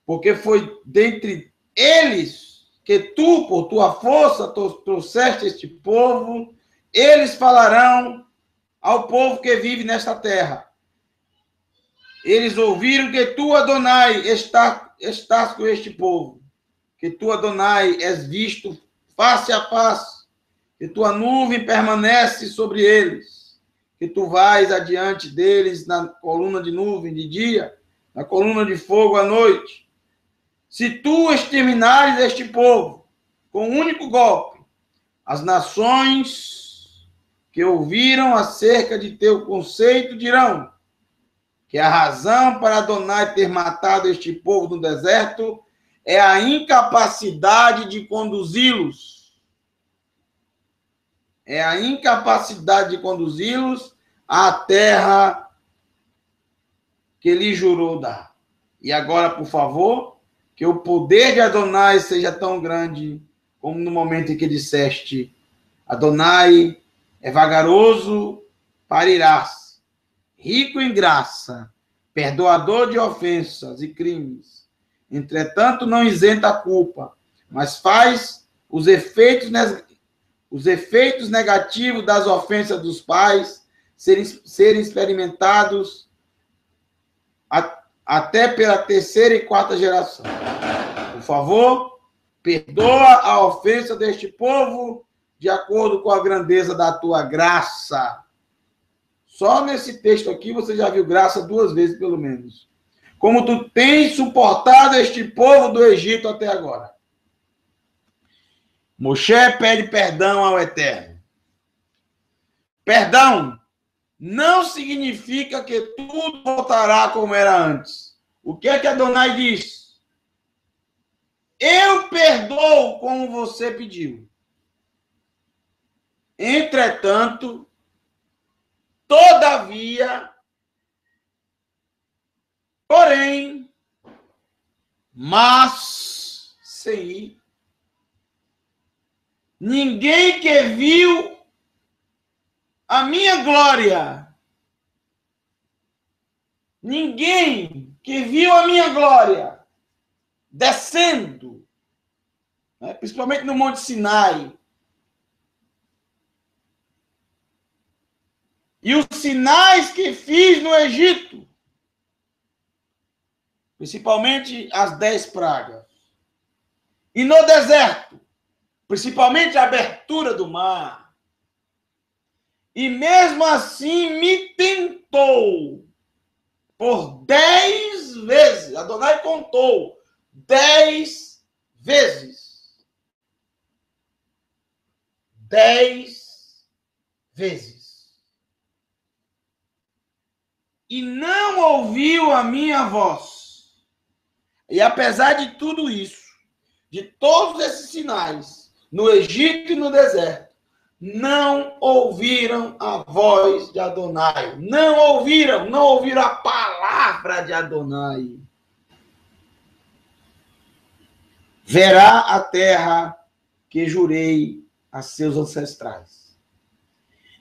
Speaker 1: porque foi dentre eles que tu, por tua força, trouxeste este povo, eles falarão ao povo que vive nesta terra. Eles ouviram que tu, Adonai, estás com este povo, que tu, Adonai, és visto face a face, que tua nuvem permanece sobre eles, que tu vais adiante deles na coluna de nuvem de dia, na coluna de fogo à noite. Se tu exterminares este povo com um único golpe, as nações que ouviram acerca de teu conceito dirão que a razão para Adonai ter matado este povo no deserto é a incapacidade de conduzi-los. É a incapacidade de conduzi-los à terra que ele jurou dar. E agora, por favor, que o poder de Adonai seja tão grande como no momento em que disseste: Adonai é vagaroso para irás, rico em graça, perdoador de ofensas e crimes. Entretanto, não isenta a culpa, mas faz os efeitos negativos das ofensas dos pais serem experimentados até pela terceira e quarta geração. Por favor, perdoa a ofensa deste povo de acordo com a grandeza da tua graça. Só nesse texto aqui você já viu graça 2 vezes, pelo menos. como tu tens suportado este povo do Egito até agora. Moshe pede perdão ao Eterno. Perdão não significa que tudo voltará como era antes. O que é que Adonai diz? Eu perdoo como você pediu. Entretanto, todavia, porém, mas, sim, ninguém que viu a minha glória, ninguém que viu a minha glória descendo, né, principalmente no Monte Sinai, e os sinais que fiz no Egito, principalmente as 10 pragas, e no deserto, principalmente a abertura do mar, e mesmo assim me tentou por 10 vezes. Adonai contou 10 vezes. 10 vezes. E não ouviu a minha voz. E apesar de tudo isso, de todos esses sinais, no Egito e no deserto, não ouviram a voz de Adonai. Não ouviram a palavra de Adonai. Verá a terra que jurei a seus ancestrais.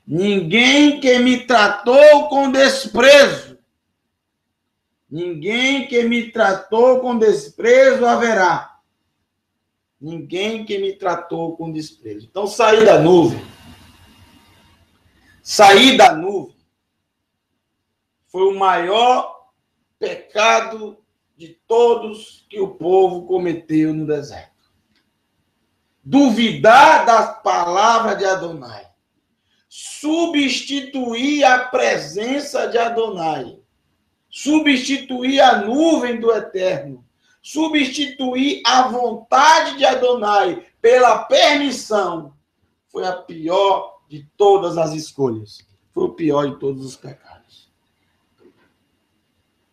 Speaker 1: Ninguém que me tratou com desprezo, ninguém que me tratou com desprezo haverá. Ninguém que me tratou com desprezo. Então, sair da nuvem. Sair da nuvem foi o maior pecado de todos que o povo cometeu no deserto. Duvidar das palavras de Adonai. Substituir a presença de Adonai. Substituir a nuvem do Eterno. Substituir a vontade de Adonai pela permissão. Foi a pior de todas as escolhas. Foi o pior de todos os pecados.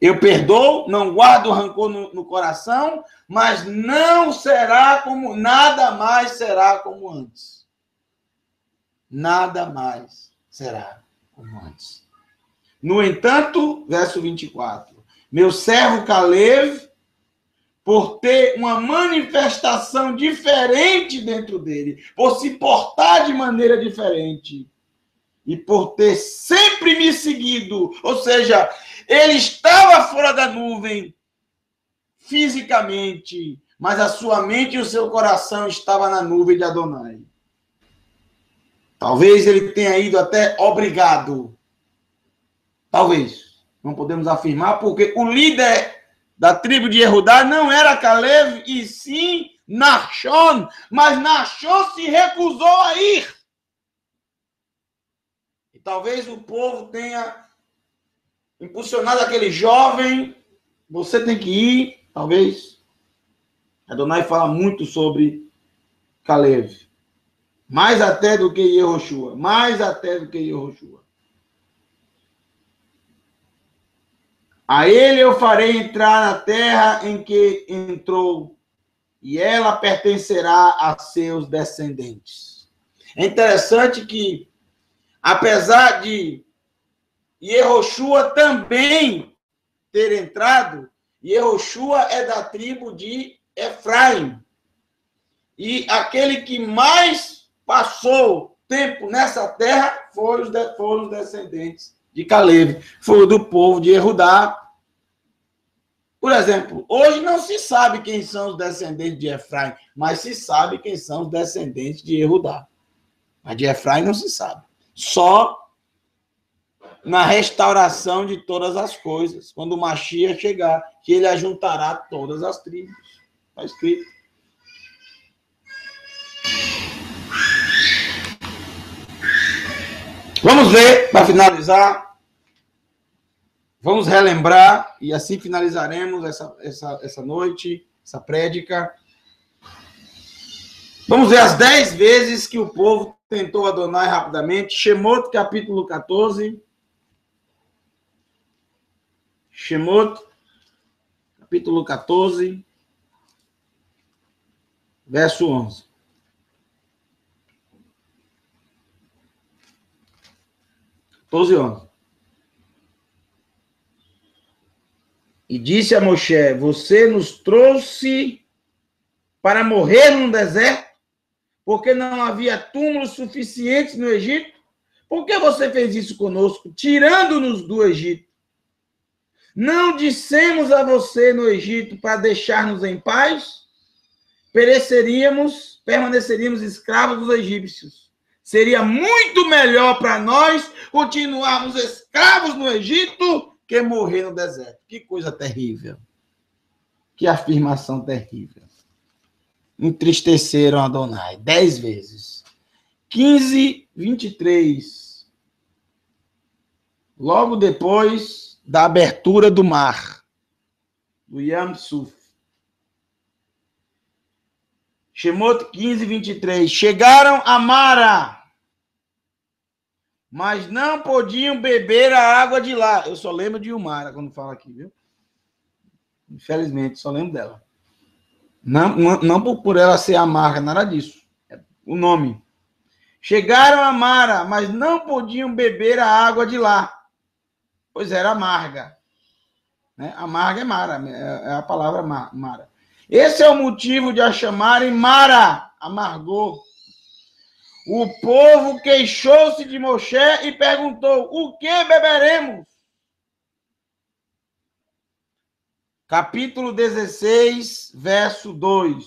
Speaker 1: Eu perdoo, não guardo rancor no coração, mas não será como, nada mais será como antes. Nada mais será como antes. No entanto, verso 24, meu servo Caleb, por ter uma manifestação diferente dentro dele, por se portar de maneira diferente, e por ter sempre me seguido, ou seja, ele estava fora da nuvem fisicamente, mas a sua mente e o seu coração estavam na nuvem de Adonai. Talvez ele tenha ido até obrigado. Talvez. Não podemos afirmar, porque o líder da tribo de Judá não era Caleb, e sim Nachshon. Mas Nachshon se recusou a ir. E talvez o povo tenha impulsionado aquele jovem. Você tem que ir, talvez. Adonai fala muito sobre Caleb. Mais até do que Yehoshua. Mais até do que Yehoshua. A ele eu farei entrar na terra em que entrou, e ela pertencerá a seus descendentes. É interessante que, apesar de Yehoshua também ter entrado, Yehoshua é da tribo de Efraim. E aquele que mais passou tempo nessa terra foram os descendentes de Caleb, foi do povo de Judá. Por exemplo, hoje não se sabe quem são os descendentes de Efraim, mas se sabe quem são os descendentes de Judá. Mas de Efraim não se sabe. Só na restauração de todas as coisas, quando o Mashiach chegar, que ele ajuntará todas as tribos. Está escrito. Vamos ver, para finalizar, Vamos relembrar e assim finalizaremos essa noite, essa prédica. Vamos ver as 10 vezes que o povo tentou Adonai rapidamente. Shemot, capítulo 14. Shemot, capítulo 14, verso 11. E disse a Moshe: você nos trouxe para morrer no deserto, porque não havia túmulos suficientes no Egito? Por que você fez isso conosco, tirando-nos do Egito? Não dissemos a você no Egito para deixar-nos em paz? Permaneceríamos escravos dos egípcios. Seria muito melhor para nós continuarmos escravos no Egito que morrer no deserto. Que coisa terrível. Que afirmação terrível. Entristeceram Adonai 10 vezes. 15, 23. Logo depois da abertura do mar, do Yam Suf. Shemot 15, 23. Chegaram a Mara, mas não podiam beber a água de lá. Eu só lembro de Mara quando falo aqui, viu? Infelizmente, só lembro dela. Não por ela ser amarga, nada disso. É o nome. Chegaram a Mara, mas não podiam beber a água de lá, pois era amarga. Né? Amarga é Mara, é a palavra Mara. Esse é o motivo de a chamarem Mara, amargor. O povo queixou-se de Moshe e perguntou: o que beberemos? Capítulo 16, verso 2.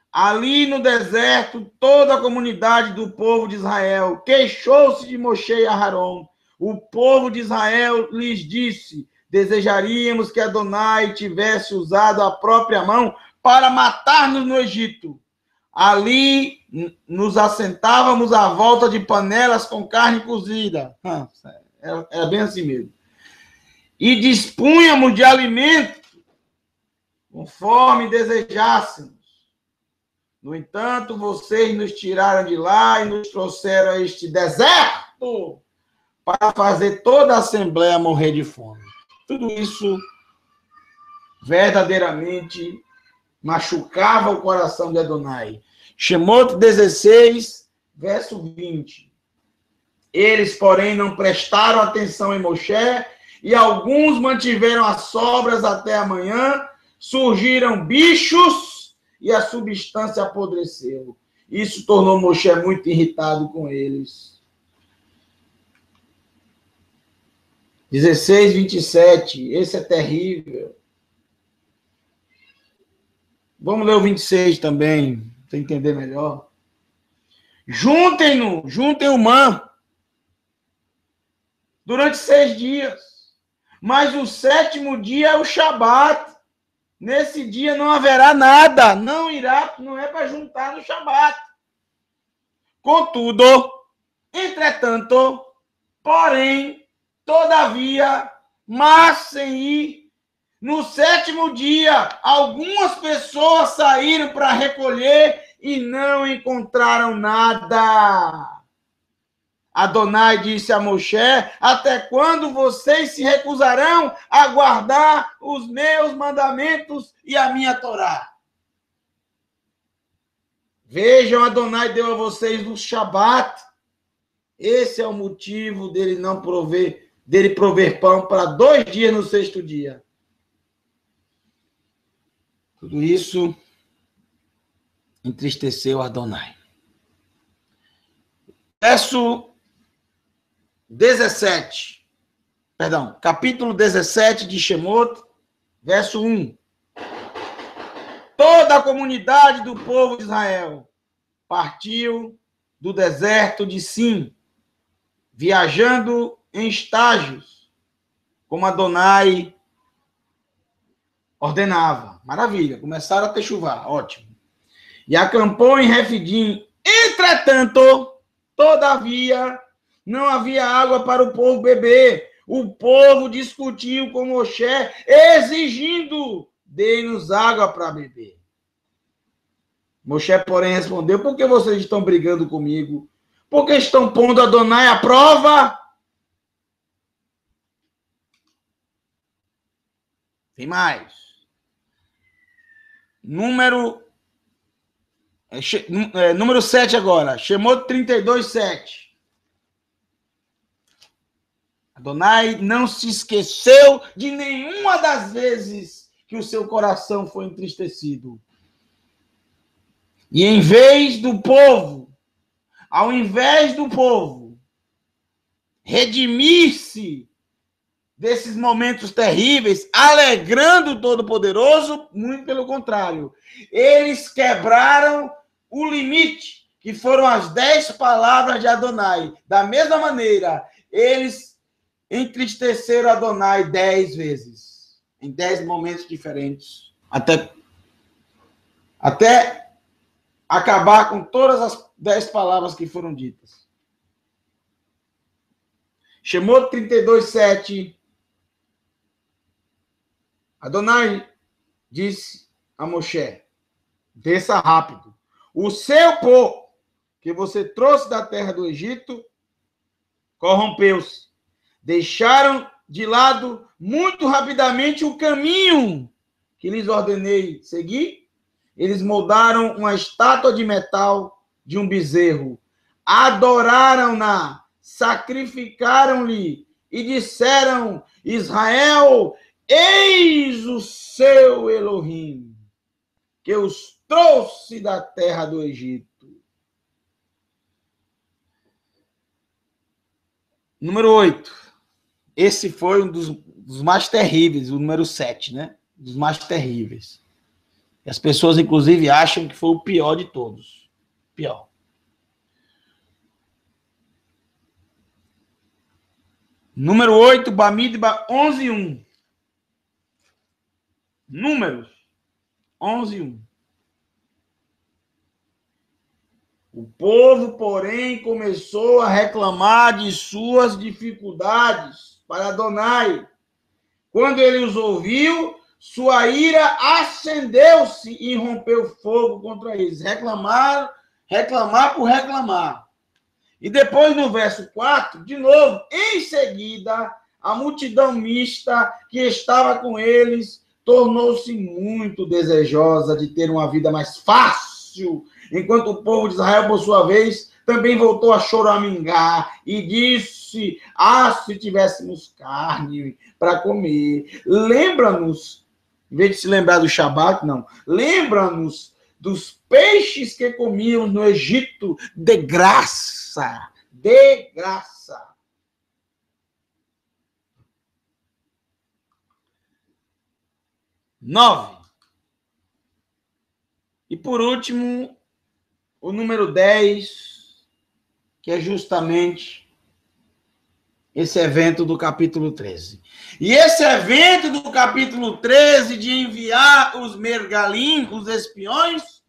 Speaker 1: Ali no deserto, toda a comunidade do povo de Israel queixou-se de Moshe e Aharon. O povo de Israel lhes disse: desejaríamos que Adonai tivesse usado a própria mão para matar-nos no Egito. Ali nos assentávamos à volta de panelas com carne cozida. Era bem assim mesmo. E dispunhamos de alimento conforme desejássemos. No entanto, vocês nos tiraram de lá e nos trouxeram a este deserto para fazer toda a assembleia morrer de fome. Tudo isso verdadeiramente machucava o coração de Adonai. Shemot 16, verso 20. Eles, porém, não prestaram atenção em Moshe, e alguns mantiveram as sobras até amanhã, surgiram bichos e a substância apodreceu. Isso tornou Moshe muito irritado com eles. 16, 27. Esse é terrível. Vamos ler o 26 também, para entender melhor. Juntem o man durante 6 dias. Mas o 7º dia é o Shabat. Nesse dia não haverá nada. Não é para juntar no Shabat. Contudo, entretanto, porém, todavia, mas sem ir, no 7º dia, algumas pessoas saíram para recolher e não encontraram nada. Adonai disse a Moshe: até quando vocês se recusarão a guardar os meus mandamentos e a minha Torá? Vejam, Adonai deu a vocês o Shabat. Esse é o motivo dele prover pão para 2 dias no 6º dia. Tudo isso entristeceu Adonai. Capítulo 17 de Shemot, verso 1. Toda a comunidade do povo de Israel partiu do deserto de Sim, viajando em estágios, como Adonai ordenava. Maravilha, começaram a ter chuva, ótimo. E acampou em Refidim. Entretanto, todavia, não havia água para o povo beber. O povo discutiu com Moshe, exigindo: dê-nos água para beber. Moshe, porém, respondeu: por que vocês estão brigando comigo? Por que estão pondo Adonai à prova? Tem mais. Número 7 agora. Shemot 32, 7. Adonai não se esqueceu de nenhuma das vezes que o seu coração foi entristecido. E ao invés do povo redimir-se desses momentos terríveis, alegrando o Todo-Poderoso, muito pelo contrário. Eles quebraram o limite, que foram as 10 palavras de Adonai. Da mesma maneira, eles entristeceram Adonai 10 vezes, em 10 momentos diferentes, até acabar com todas as 10 palavras que foram ditas. Shemot 32, 7. Adonai disse a Moshe: desça rápido. O seu povo, que você trouxe da terra do Egito, corrompeu-se. Deixaram de lado muito rapidamente o caminho que lhes ordenei seguir. Eles moldaram uma estátua de metal de um bezerro, adoraram-na, sacrificaram-lhe e disseram: Israel, eis o seu Elohim, que os trouxe da terra do Egito. Número 8. Esse foi um dos mais terríveis, o número 7, né? Dos mais terríveis. E as pessoas, inclusive, acham que foi o pior de todos. Pior. Número 8, Bamidba 11:1. Números 11:1. O povo, porém, começou a reclamar de suas dificuldades para Adonai. Quando ele os ouviu, sua ira acendeu-se e rompeu fogo contra eles. Reclamar por reclamar. E depois, no verso 4, de novo, em seguida, a multidão mista que estava com eles tornou-se muito desejosa de ter uma vida mais fácil, enquanto o povo de Israel, por sua vez, também voltou a choramingar e disse: se tivéssemos carne para comer. Lembra-nos, em vez de se lembrar do Shabat, não, lembra-nos dos peixes que comíamos no Egito de graça. De graça. Nove. E por último, o número 10, que é justamente esse evento do capítulo 13. E esse evento do capítulo 13 de enviar os mergalim, os espiões,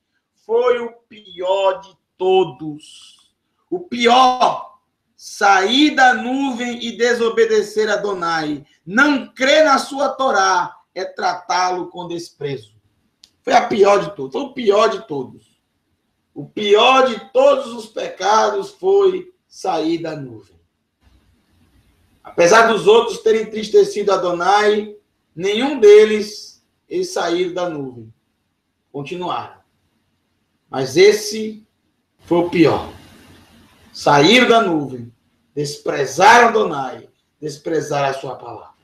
Speaker 1: foi o pior de todos. O pior, sair da nuvem e desobedecer a Adonai, não crer na sua Torá, é tratá-lo com desprezo. Foi a pior de todos, foi o pior de todos. O pior de todos os pecados foi sair da nuvem. Apesar dos outros terem entristecido Adonai, nenhum deles eles saíram da nuvem. Continuaram. Mas esse foi o pior. Saíram da nuvem, desprezaram Adonai, desprezaram a sua palavra.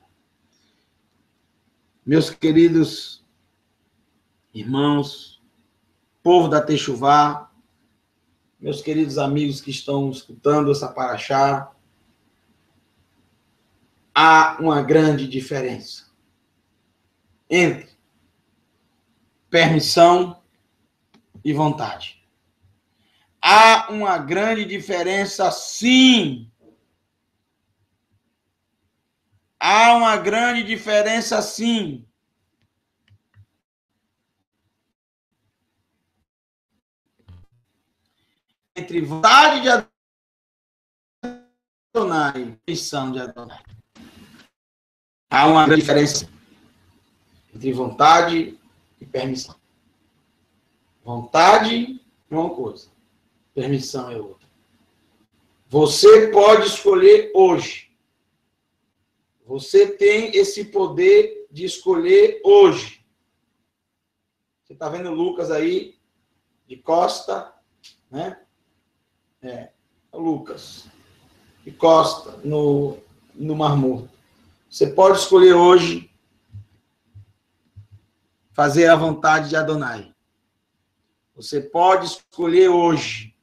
Speaker 1: Meus queridos irmãos, povo da Techuvá, meus queridos amigos que estão escutando essa paraxá, há uma grande diferença entre permissão e vontade. Há uma grande diferença, sim. Há uma grande diferença, sim. Entre vontade de Adonai e missão de Adonai. Há uma grande diferença entre vontade e permissão. Vontade é uma coisa, permissão é outra. Você pode escolher hoje. Você tem esse poder de escolher hoje. Você está vendo Lucas aí, de costa, né? Lucas, de costa, no Mar Morto. Você pode escolher hoje fazer a vontade de Adonai. Você pode escolher hoje,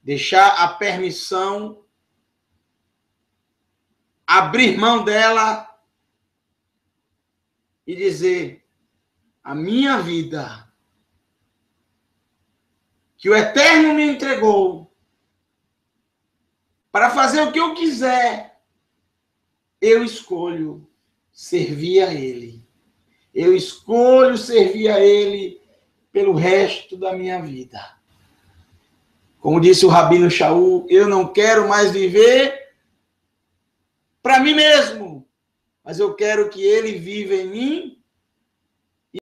Speaker 1: deixar a permissão, abrir mão dela e dizer: a minha vida, que o Eterno me entregou, para fazer o que eu quiser, eu escolho servir a Ele. Eu escolho servir a Ele pelo resto da minha vida. Como disse o Rabino Shaul, eu não quero mais viver para mim mesmo, mas eu quero que Ele viva em mim